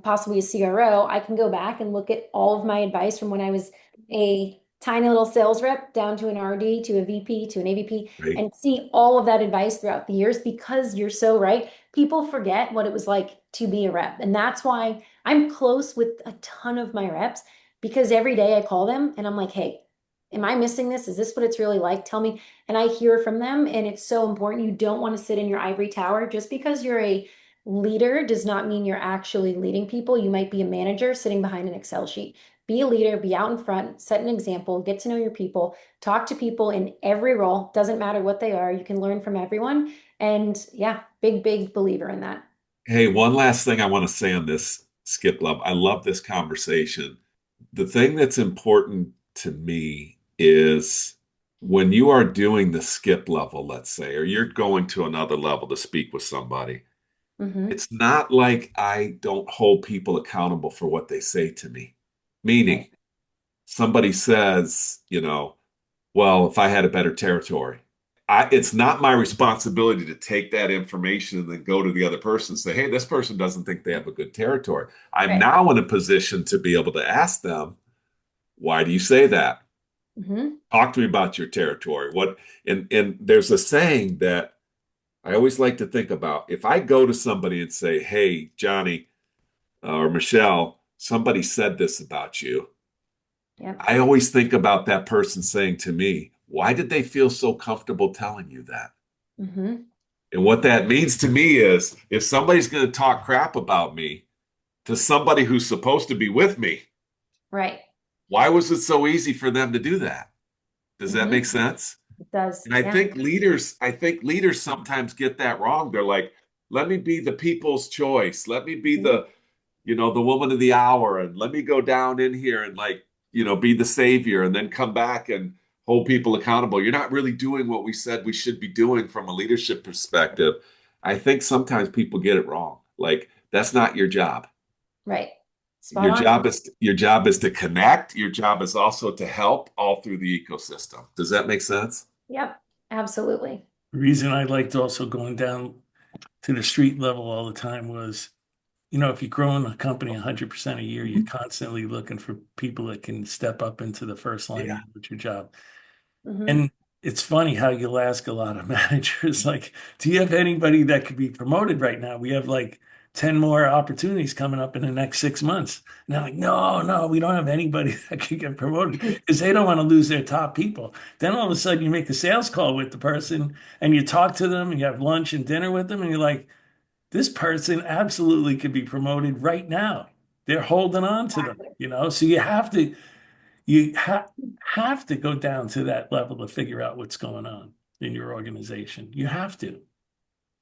possibly a CRO, I can go back and look at all of my advice from when I was a tiny little sales rep down to an RD to a VP to an AVP Right. and see all of that advice throughout the years because you're so right. People forget what it was like to be a rep. And that's why I'm close with a ton of my reps because every day I call them and I'm like, hey, am I missing this? Is this what it's really like? Tell me. And I hear from them. And it's so important. You don't want to sit in your ivory tower just because you're a leader does not mean you're actually leading people. You might be a manager sitting behind an Excel sheet. Be a leader, be out in front, set an example, get to know your people, talk to people in every role. Doesn't matter what they are. You can learn from everyone. And yeah, big, big believer in that. Hey, one last thing I want to say on this, Skip Love. I love this conversation. The thing that's important to me is when you are doing the skip level, let's say, or you're going to another level to speak with somebody, Hmm. it's not like I don't hold people accountable for what they say to me. Meaning, Right. somebody says, well, if I had a better territory, it's not my responsibility to take that information and then go to the other person and say, hey, this person doesn't think they have a good territory. I'm Right. now in a position to be able to ask them, why do you say that? Hmm. Talk to me about your territory. And there's a saying that I always like to think about. If I go to somebody and say, hey, Johnny or Michelle, somebody said this about you. Yep. I always think about that person saying to me, why did they feel so comfortable telling you that? Hmm. And what that means to me is if somebody's going to talk crap about me to somebody who's supposed to be with me, Right. why was it so easy for them to do that? Does that make Hmm. sense? It does. And I Yeah. think leaders sometimes get that wrong. They're like, let me be the people's choice. Let me be Mhm. the woman of the hour, and let me go down in here and be the savior and then come back and hold people accountable. You're not really doing what we said we should be doing from a leadership perspective. I think sometimes people get it wrong. Like that's not your job. Right. Spot Your on. job is to connect. Your job is also to help all through the ecosystem. Does that make sense? Yep. Absolutely. The reason I liked also going down to the street level all the time was, you know, if you're growing a company 100% a year, you're constantly looking for people that can step up into the first line Yeah. and do your job. Hmm. And it's funny how you'll ask a lot of managers, like, do you have anybody that could be promoted right now? We have like 10 more opportunities coming up in the next 6 months. And they're like, no, no, we don't have anybody that could get promoted because they don't want to lose their top people. Then all of a sudden you make a sales call with the person and you talk to them and you have lunch and dinner with them and you're like, this person absolutely could be promoted right now. They're holding on to them, Exactly. you know? So you have to go down to that level to figure out what's going on. in your organization. You have to.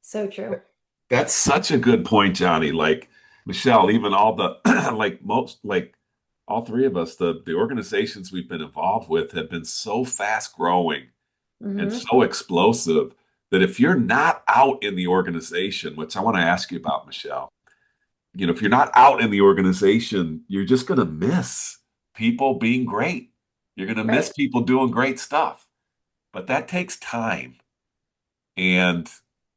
So true. That's such a good point, Johnny. Like Michelle, even all the all three of us, the organizations we've been involved with have been so fast growing and Hmm. so explosive that if you're not out in the organization, which I want to ask you about, Michelle, if you're not out in the organization, you're just going to miss people being great. You're going to Right. miss people doing great stuff. But that takes time. And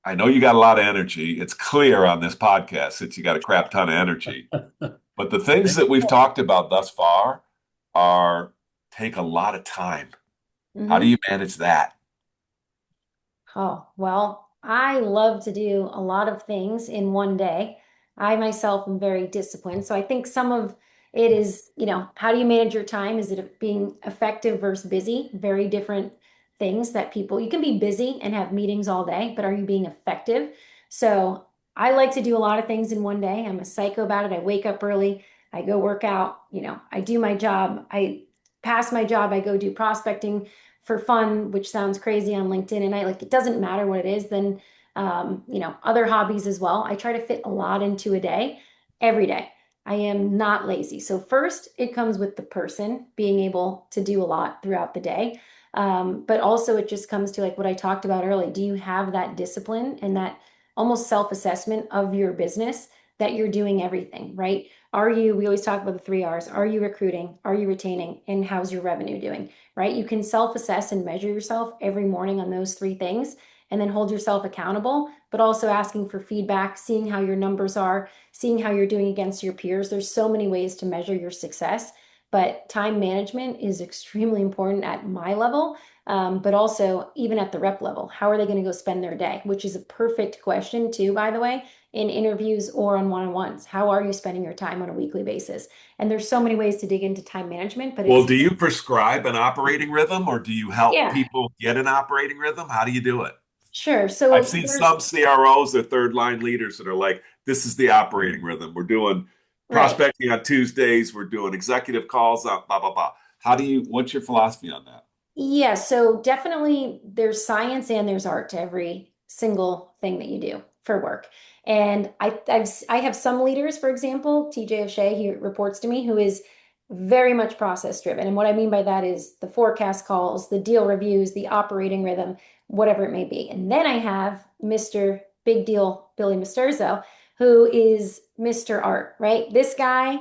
I know you got a lot of energy. It's clear on this podcast that you got a crap ton of energy. But the things that we've talked about thus far are take a lot of time. How do Hmm. you manage that? Oh, well, I love to do a lot of things in one day. I myself am very disciplined. So I think some of it is, how do you manage your time? Is it being effective versus busy? Very different things that people, you can be busy and have meetings all day, but are you being effective? So I like to do a lot of things in one day. I'm a psycho about it. I wake up early, I go work out, I do my job. I pass my job, I go do prospecting for fun, which sounds crazy on LinkedIn. And I like, it doesn't matter what it is, then, other hobbies as well. I try to fit a lot into a day, every day. I am not lazy. So first, it comes with the person being able to do a lot throughout the day. But also it just comes to like what I talked about earlier. Do you have that discipline and that almost self-assessment of your business that you're doing everything, right? We always talk about the 3 R's. Are you recruiting? Are you retaining? And how's your revenue doing? Right? You can self-assess and measure yourself every morning on those three things and then hold yourself accountable, but also asking for feedback, seeing how your numbers are, seeing how you're doing against your peers. There's so many ways to measure your success, but time management is extremely important at my level, but also even at the rep level. How are they going to go spend their day? Which is a perfect question, too, by the way, in interviews or on one-on-ones. How are you spending your time on a weekly basis? And there's so many ways to dig into time management, but Well, it's, do you prescribe an operating rhythm or do you help yeah. people get an operating rhythm? How do you do it? Sure. I've So seen there's, some CROs or third line leaders that are like, this is the operating rhythm. We're doing right. prospecting on Tuesdays. We're doing executive calls on blah, blah, blah. What's your philosophy on that? Yeah. So definitely there's science and there's art to every single thing that you do for work. And I have some leaders, for example, TJ O'Shea, he reports to me, who is very much process driven. And what I mean by that is the forecast calls, the deal reviews, the operating rhythm, whatever it may be. And then I have Mr. Big Deal Billy Misterzo, who is Mr. Art, right? This guy,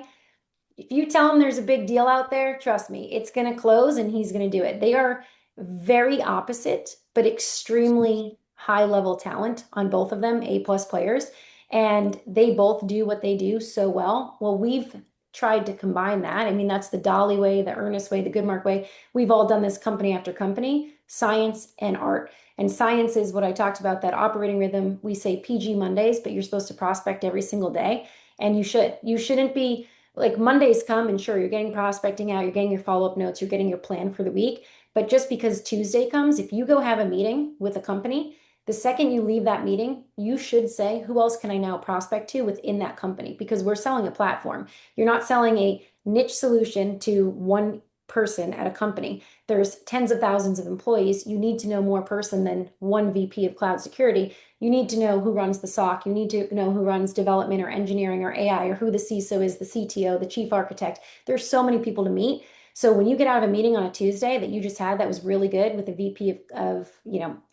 if you tell him there's a big deal out there, trust me, it's going to close and he's going to do it. They are very opposite, but extremely high level talent on both of them, A plus players. And they both do what they do so well. Well, we've tried to combine that. I mean, that's the Dolly way, the Ernest way, the Goodmark way. We've all done this company after company, science and art. And science is what I talked about, that operating rhythm. We say PG Mondays, but you're supposed to prospect every single day. And you should. You shouldn't be like Mondays come and sure, you're getting prospecting out, you're getting your follow-up notes, you're getting your plan for the week. But just because Tuesday comes, if you go have a meeting with a company, the second you leave that meeting, you should say, who else can I now prospect to within that company? Because we're selling a platform. You're not selling a niche solution to one person at a company. There's tens of thousands of employees. You need to know more person than one VP of cloud security. You need to know who runs the SOC. You need to know who runs development or engineering or AI, or who the CISO is, the CTO, the chief architect. There's so many people to meet. So when you get out of a meeting on a Tuesday that you just had that was really good with a VP of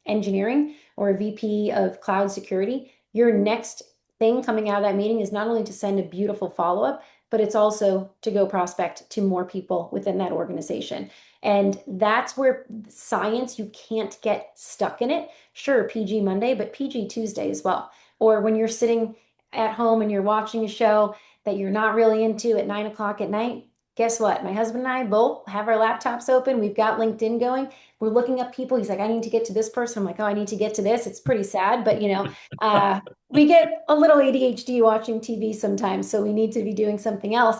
engineering or a VP of cloud security, your next thing coming out of that meeting is not only to send a beautiful follow-up, but it's also to go prospect to more people within that organization. And that's where science, you can't get stuck in it. Sure, PG Monday, but PG Tuesday as well. Or when you're sitting at home and you're watching a show that you're not really into at 9 o'clock at night, guess what? My husband and I both have our laptops open. We've got LinkedIn going. We're looking up people. He's like, I need to get to this person. I'm like, oh, I need to get to this. It's pretty sad, but we get a little ADHD watching TV sometimes, so we need to be doing something else.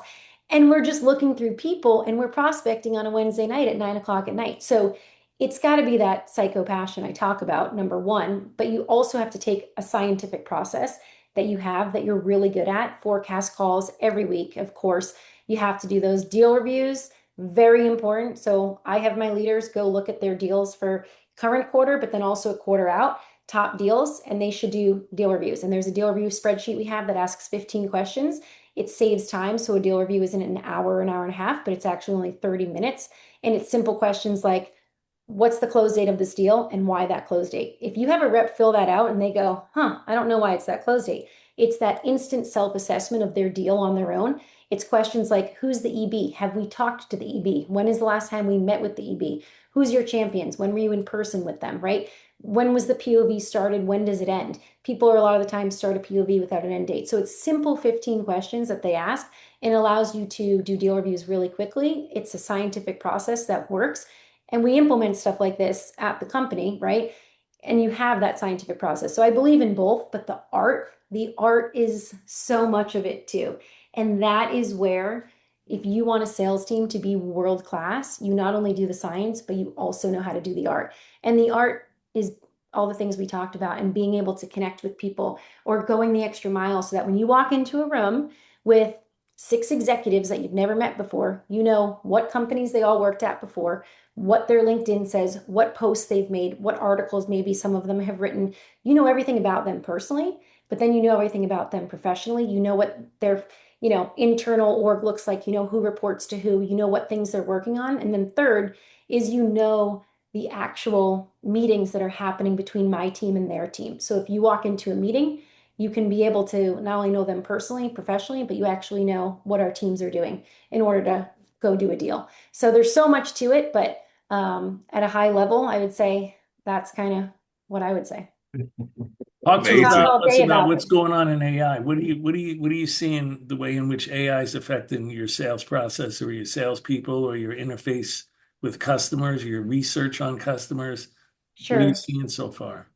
And we're just looking through people and we're prospecting on a Wednesday night at 9 o'clock at night. So it's got to be that psycho passion I talk about, number one, but you also have to take a scientific process that you have that you're really good at, forecast calls every week. Of course, you have to do those deal reviews, very important. So I have my leaders go look at their deals for current quarter, but then also a quarter out, top deals, and they should do deal reviews. And there's a deal review spreadsheet we have that asks 15 questions. It saves time. So a deal review isn't an hour and a half, but it's actually only 30 minutes. And it's simple questions like, what's the close date of this deal and why that close date? If you have a rep fill that out and they go, I don't know why it's that close date. It's that instant self-assessment of their deal on their own. It's questions like, who's the EB? Have we talked to the EB? When is the last time we met with the EB? Who's your champions? When were you in person with them, right? When was the POV started? When does it end? People are a lot of the time start a POV without an end date. So it's simple 15 questions that they ask and allows you to do deal reviews really quickly. It's a scientific process that works. And we implement stuff like this at the company, right? And you have that scientific process. So I believe in both, but the art is so much of it too. And that is where, if you want a sales team to be world class, you not only do the science, but you also know how to do the art. And the art is all the things we talked about and being able to connect with people or going the extra mile so that when you walk into a room with six executives that you've never met before, you know what companies they all worked at before, what their LinkedIn says, what posts they've made, what articles maybe some of them have written. You know everything about them personally, but then you know everything about them professionally. You know what their, internal org looks like. You know who reports to who. You know what things they're working on. And then third is the actual meetings that are happening between my team and their team. So if you walk into a meeting, you can be able to not only know them personally, professionally, but you actually know what our teams are doing in order to go do a deal. So there's so much to it, but at a high level, I would say that's kind of what I would say. Talk I to talk Amazing. all us day about about what's this. going on in AI. What are you seeing the way in which AI is affecting your sales process or your salespeople or your interface with customers, your research on customers? What are you Sure. seeing so far?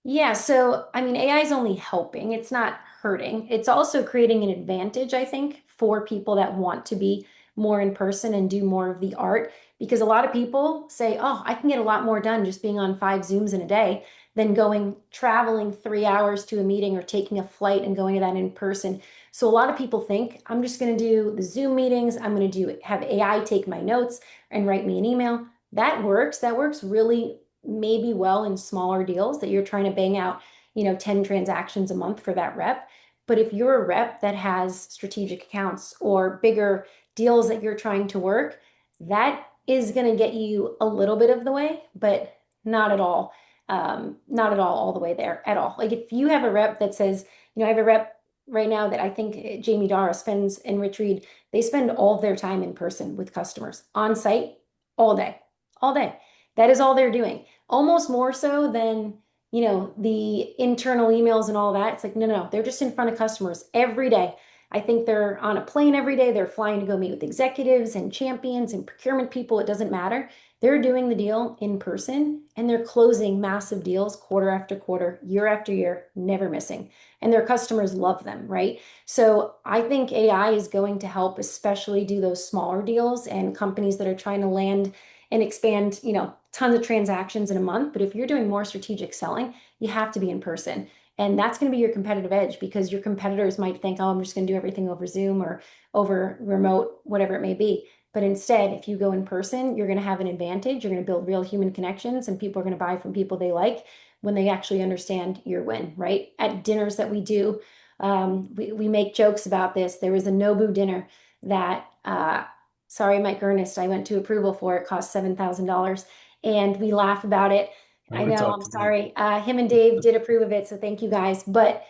Yeah, so I mean, AI is only helping, it's not hurting. It's also creating an advantage, I think, for people that want to be more in person and do more of the art. Because a lot of people say, oh, I can get a lot more done just being on 5 Zooms in a day than going traveling 3 hours to a meeting or taking a flight and going to that in person. So a lot of people think, I'm just going to do the Zoom meetings, I'm going to have AI take my notes and write me an email. That works. That works really maybe well in smaller deals that you're trying to bang out, 10 transactions a month for that rep. But if you're a rep that has strategic accounts or bigger deals that you're trying to work, that is going to get you a little bit of the way, but not at all. Not at all the way there at all. Like if you have a rep that says, I have a rep right now that I think Jamie Dara spends and Rich Reed, they spend all of their time in person with customers on site all day, all day. That is all they're doing, almost more so than, the internal emails and all that. It's like, no, no, they're just in front of customers every day. I think they're on a plane every day. They're flying to go meet with executives and champions and procurement people. It doesn't matter. They're doing the deal in person and they're closing massive deals quarter after quarter, year after year, never missing. And their customers love them, right? So I think AI is going to help, especially do those smaller deals and companies that are trying to land and expand, tons of transactions in a month. But if you're doing more strategic selling, you have to be in person. And that's going to be your competitive edge because your competitors might think, oh, I'm just going to do everything over Zoom or over remote, whatever it may be. But instead, if you go in person, you're going to have an advantage. You're going to build real human connections and people are going to buy from people they like when they actually understand your win, right? At dinners that we do, we make jokes about this. There was a Nobu dinner that sorry, Mike Ernest, I went to approval for it, cost $7,000. And we laugh about it. I I want to know, talk I'm to me. sorry. Him and Dave did approve of it, so thank you guys. But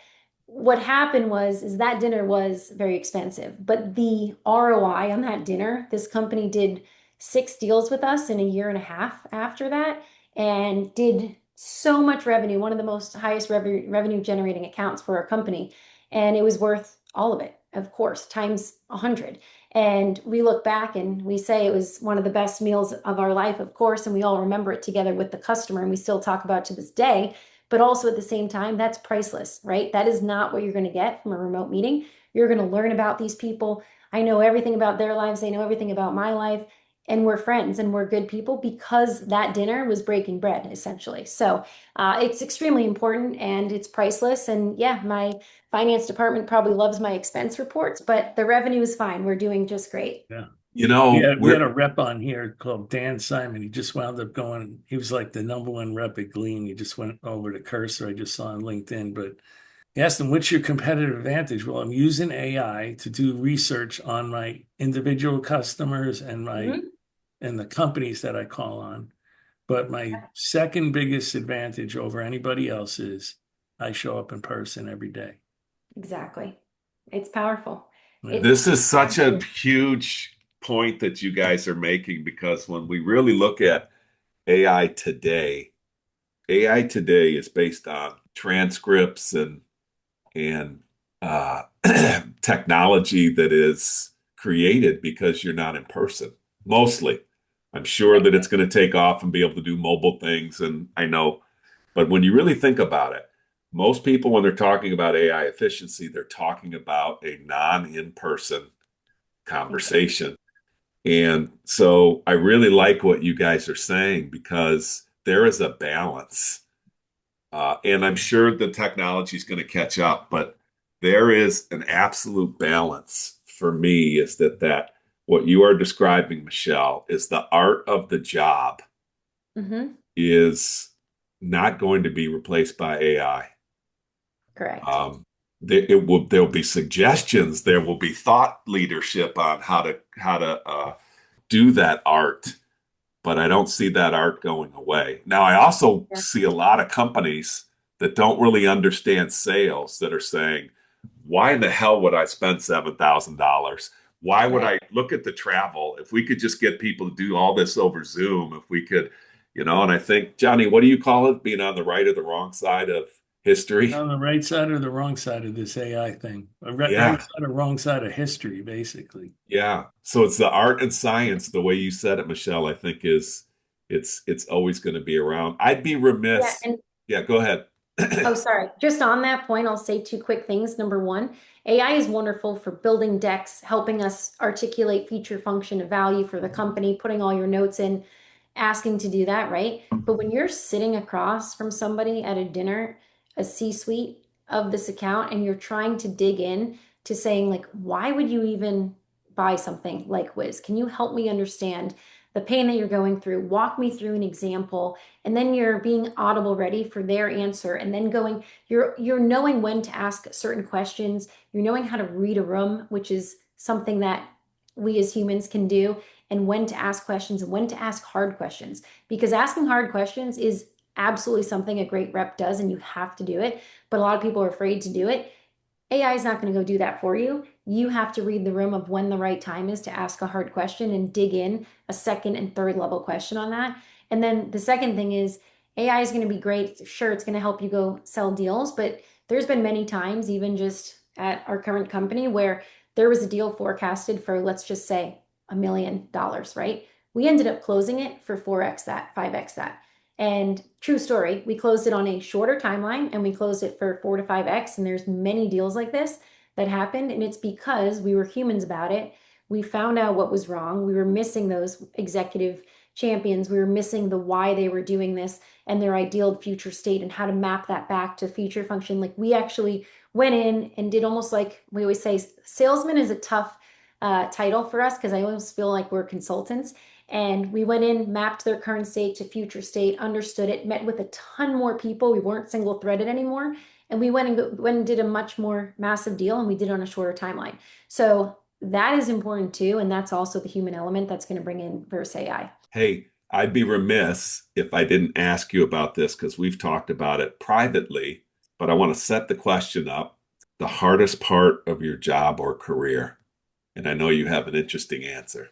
what happened is that dinner was very expensive, but the ROI on that dinner, this company did 6 deals with us in a year and a half after that, and did so much revenue, one of the most highest revenue generating accounts for our company, and it was worth all of it, of course, times 100. And we look back and we say it was one of the best meals of our life, of course, and we all remember it together with the customer, and we still talk about it to this day. But also at the same time, that's priceless, right? That is not what you're going to get from a remote meeting. You're going to learn about these people. I know everything about their lives. They know everything about my life. And we're friends and we're good people because that dinner was breaking bread, essentially. So it's extremely important and it's priceless. And yeah, my finance department probably loves my expense reports, but the revenue is fine. We're doing just great. Yeah. We had we're a rep on here called Dan Simon. He just wound up going, he was like the number one rep at Glean. He just went over to Cursor. I just saw on LinkedIn, but he asked him, what's your competitive advantage? Well, I'm using AI to do research on my individual customers and Mhm. the companies that I call on. But my second biggest advantage over anybody else is I show up in person every day. Exactly. It's powerful. Yeah. This It's is such a huge point that you guys are making because when we really look at AI today, AI today is based on transcripts and technology that is created because you're not in person. Mostly. I'm sure right. that it's going to take off and be able to do mobile things, and I know, but when you really think about it, most people, when they're talking about AI efficiency, they're talking about a non-in-person Exactly. conversation. And so I really like what you guys are saying because there is a balance. And I'm sure the technology is going to catch up, but there is an absolute balance for me is that what you are describing, Michelle, is the art of the job Hmm. is not going to be replaced by AI. Correct. Um, there'll be suggestions, there will be thought leadership on how to do that art, but I don't see that art going away. Now, I also Yeah. see a lot of companies that don't really understand sales that are saying, why in the hell would I spend $7,000? Why would Right. I look at the travel? If we could just get people to do all this over Zoom, if we could, and I think, Johnny, what do you call it? Being on the right or the wrong side of history? On the right side or the wrong side of this AI thing? Right Yeah. side or wrong side of history, basically. Yeah. So it's the art and science, the way you said it, Michelle, I think is it's always going to be around. I'd be Yeah. remiss. And Yeah, go ahead. oh, sorry. Just on that point, I'll say two quick things. Number one, AI is wonderful for building decks, helping us articulate feature, function, and value for the company, putting all your notes in, asking to do that, right? But when you're sitting across from somebody at a dinner, a C-suite of this account, and you're trying to dig in to saying, like, why would you even buy something like Wiz? Can you help me understand the pain that you're going through? Walk me through an example, and then you're being audible ready for their answer, and then going, you're knowing when to ask certain questions, you're knowing how to read a room, which is something that we as humans can do, and when to ask questions and when to ask hard questions, because asking hard questions is absolutely something a great rep does, and you have to do it, but a lot of people are afraid to do it. AI is not going to go do that for you. You have to read the room of when the right time is to ask a hard question and dig in a second and third level question on that. And then the second thing is AI is going to be great. Sure, it's going to help you go sell deals, but there's been many times, even just at our current company, where there was a deal forecasted for, let's just say, $1 million, right? We ended up closing it for 4x that, 5x that. And true story, we closed it on a shorter timeline and we closed it for 4 to 5x. And there's many deals like this that happened. And it's because we were humans about it. We found out what was wrong. We were missing those executive champions. We were missing the why they were doing this and their ideal future state and how to map that back to feature function. Like we actually went in and did almost like we always say, salesman is a tough title for us because I always feel like we're consultants. And we went in, mapped their current state to future state, understood it, met with a ton more people. We weren't single threaded anymore. And we went and did a much more massive deal, and we did it on a shorter timeline. So that is important too. And that's also the human element that's going to bring in versus AI. Hey, I'd be remiss if I didn't ask you about this because we've talked about it privately, but I want to set the question up. The hardest part of your job or career. And I know you have an interesting answer.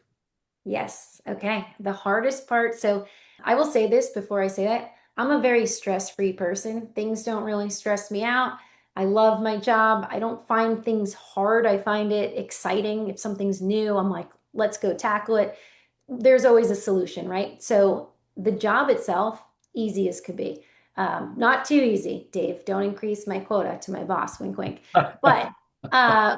Yes. Okay. The hardest part. So I will say this before I say that. I'm a very stress-free person. Things don't really stress me out. I love my job. I don't find things hard. I find it exciting. If something's new, I'm like, let's go tackle it. There's always a solution, right? So the job itself, easy as could be. Not too easy, Dave. Don't increase my quota to my boss, wink, wink. But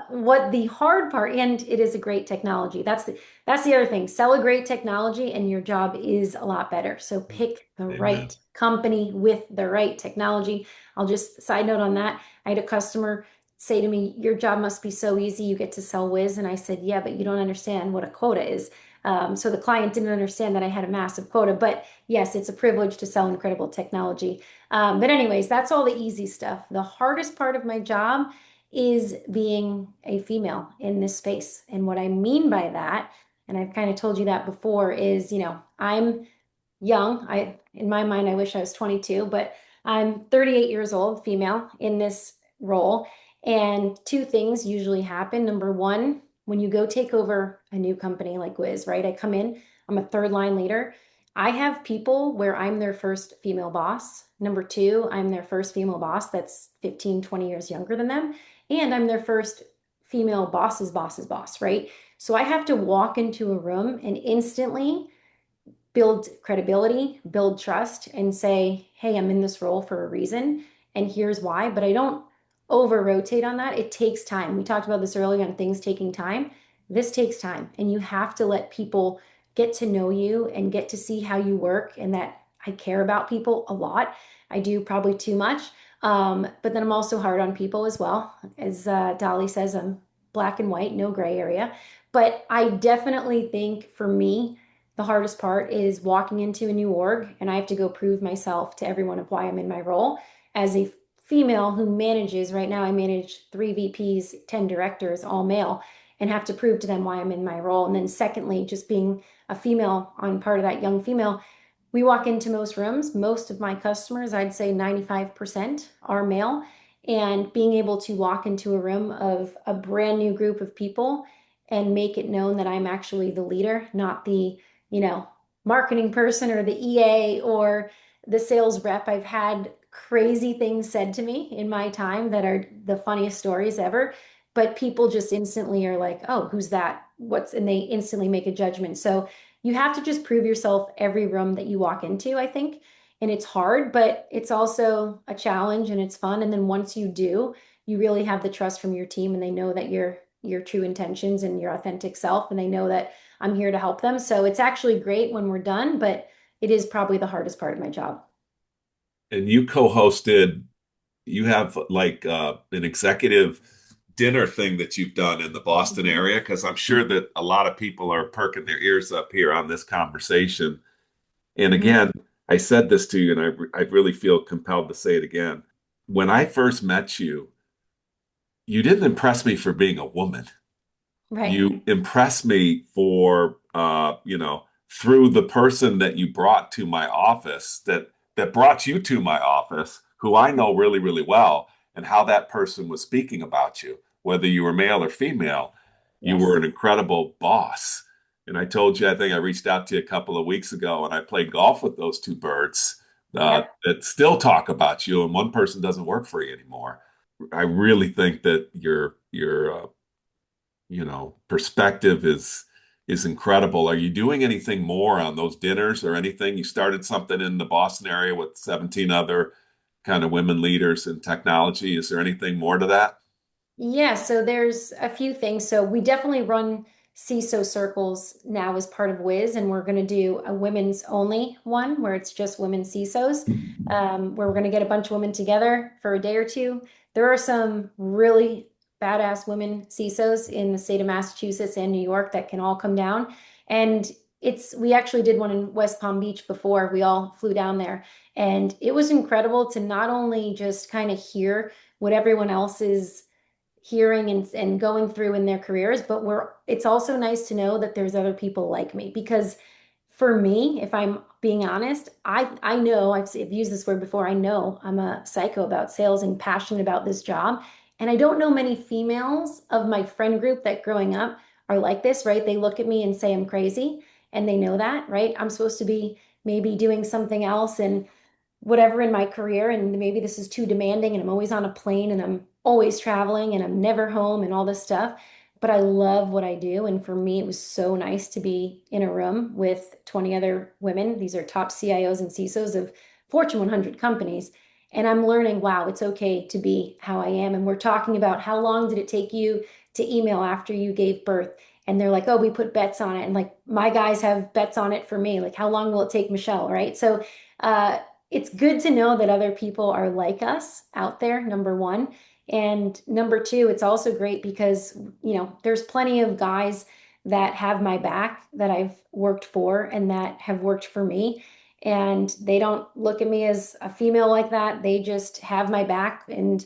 what the hard part, and it is a great technology. That's the other thing. Sell a great technology, and your job is a lot better. So pick the Amen. right company with the right technology. I'll just side note on that. I had a customer say to me, your job must be so easy. You get to sell whiz. And I said, yeah, but you don't understand what a quota is. So the client didn't understand that I had a massive quota. But yes, it's a privilege to sell incredible technology. But anyways, that's all the easy stuff. The hardest part of my job is being a female in this space. And what I mean by that, and I've kind of told you that before, is, I'm young. In my mind, I wish I was 22, but I'm 38 years old, female in this role. And two things usually happen. Number one, when you go take over a new company like Wiz, right? I come in, I'm a third line leader. I have people where I'm their first female boss. Number two, I'm their first female boss that's 15, 20 years younger than them. And I'm their first female boss's boss, right? So I have to walk into a room and instantly build credibility, build trust, and say, hey, I'm in this role for a reason, and here's why. But I don't over rotate on that. It takes time. We talked about this earlier on things taking time. This takes time, and you have to let people get to know you and get to see how you work, and that I care about people a lot. I do probably too much. But then I'm also hard on people as well. As Dolly says, I'm black and white, no gray area. But I definitely think for me, the hardest part is walking into a new org and I have to go prove myself to everyone of why I'm in my role. As a female who manages, right now I manage 3 VPs, 10 directors, all male, and have to prove to them why I'm in my role. And then secondly, just being a female on part of that young female, we walk into most rooms, most of my customers, I'd say 95% are male. And being able to walk into a room of a brand new group of people and make it known that I'm actually the leader, not the you know, marketing person or the EA or the sales rep. I've had crazy things said to me in my time that are the funniest stories ever, but people just instantly are like, "Oh, who's that? And they instantly make a judgment." So you have to just prove yourself every room that you walk into, I think. And it's hard, but it's also a challenge and it's fun. And then once you do, you really have the trust from your team and they know that your true intentions and your authentic self, and they know that I'm here to help them. So it's actually great when we're done, but it is probably the hardest part of my job. And you co-hosted, you have like an executive dinner thing that you've done in the Boston area, because I'm sure that a lot of people are perking their ears up here on this conversation. And Mhm. again, I said this to you, and I really feel compelled to say it again. When I first met you, you didn't impress me for being a woman. Right. You impressed me for through the person that you brought to my office, that brought you to my office, who I know really, really well, and how that person was speaking about you, whether you were male or female. You were Yes. an incredible boss. And I told you, I think I reached out to you a couple of weeks ago, and I played golf with those two birds Yep. that still talk about you, and one person doesn't work for you anymore. I really think that your perspective is incredible. Are you doing anything more on those dinners or anything? You started something in the Boston area with 17 other kind of women leaders in technology. Is there anything more to that? Yeah, so there's a few things. So we definitely run CISO circles now as part of Wiz, and we're going to do a women's only one where it's just women CISOs, where we're going to get a bunch of women together for a day or two. There are some really badass women CISOs in the state of Massachusetts and New York that can all come down. And we actually did one in West Palm Beach before we all flew down there. And it was incredible to not only just kind of hear what everyone else is hearing and going through in their careers, but it's also nice to know that there's other people like me because for me, if I'm being honest, I know I've used this word before. I know I'm a psycho about sales and passionate about this job. And I don't know many females of my friend group that growing up are like this, right? They look at me and say I'm crazy and they know that, right? I'm supposed to be maybe doing something else and whatever in my career and maybe this is too demanding and I'm always on a plane and I'm always traveling and I'm never home and all this stuff. But I love what I do. And for me, it was so nice to be in a room with 20 other women. These are top CIOs and CISOs of Fortune 100 companies. And I'm learning, wow, it's okay to be how I am. And we're talking about how long did it take you to email after you gave birth? And they're like, oh, we put bets on it. And like, my guys have bets on it for me. Like, how long will it take Michelle? Right. So, it's good to know that other people are like us out there, number one. And number two, it's also great because, there's plenty of guys that have my back that I've worked for and that have worked for me. And they don't look at me as a female like that. They just have my back and,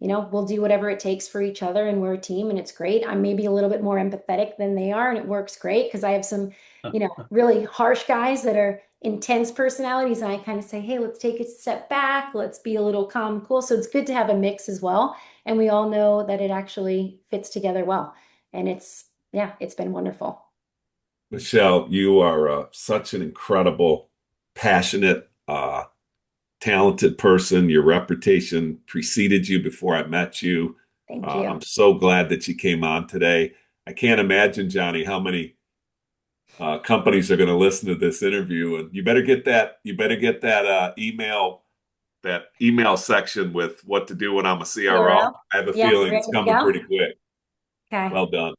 we'll do whatever it takes for each other and we're a team and it's great. I'm maybe a little bit more empathetic than they are and it works great because I have some, really harsh guys that are intense personalities and I kind of say, hey, let's take a step back, let's be a little calm, cool. So it's good to have a mix as well. And we all know that it actually fits together well. And it's been wonderful. Michelle, you are such an incredible, passionate, talented person. Your reputation preceded you before I met you. Thank you. I'm so glad that you came on today. I can't imagine, Johnny, how many companies are going to listen to this interview. And you better get that. You better get that email section with what to do when I'm a CRO. Zero. I have a Yep, feeling ready it's to coming go. pretty quick. Okay. Well done.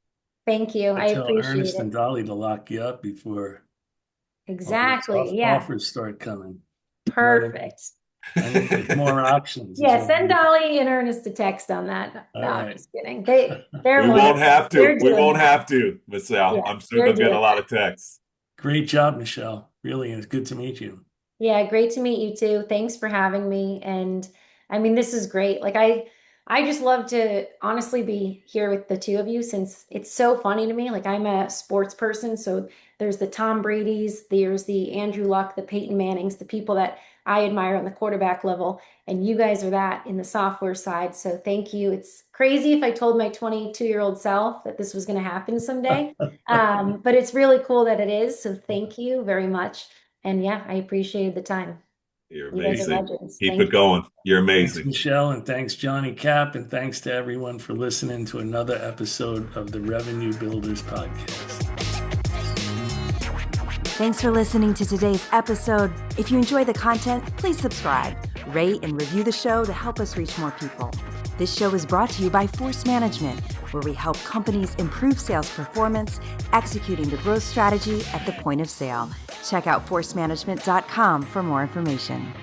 Thank you. I I tell appreciate Ernest it. and Dolly to lock you up before all those Exactly. Yeah. offers start coming. You know what I mean? Perfect. I need like more options is Yeah, what I send need. Dolly and Ernest a text on that. All No, I'm right. just kidding. They're We won't wonderful. have to. They're We doing won't that. have to, Michelle. Yeah, I'm sure they're they'll get a doing lot that. of texts. Great job, Michelle. Really, it's good to meet you. Yeah, great to meet you too. Thanks for having me. And I mean, this is great. I just love to honestly be here with the two of you since it's so funny to me. Like I'm a sports person, so there's the Tom Brady's, there's the Andrew Luck, the Peyton Mannings, the people that I admire on the quarterback level, and you guys are that in the software side. So thank you. It's crazy if I told my 22-year-old self that this was going to happen someday. But it's really cool that it is. So thank you very much. And yeah, I appreciated the time. You're You guys are amazing. legends. Keep Thank it you. going. You're Thanks, amazing. Michelle, and thanks, Johnny Cap, and thanks to everyone for listening to another episode of the Revenue Builders Podcast. Thanks for listening to today's episode. If you enjoy the content, please subscribe, rate, and review the show to help us reach more people. This show is brought to you by Force Management, where we help companies improve sales performance, executing the growth strategy at the point of sale. Check out forcemanagement.com for more information.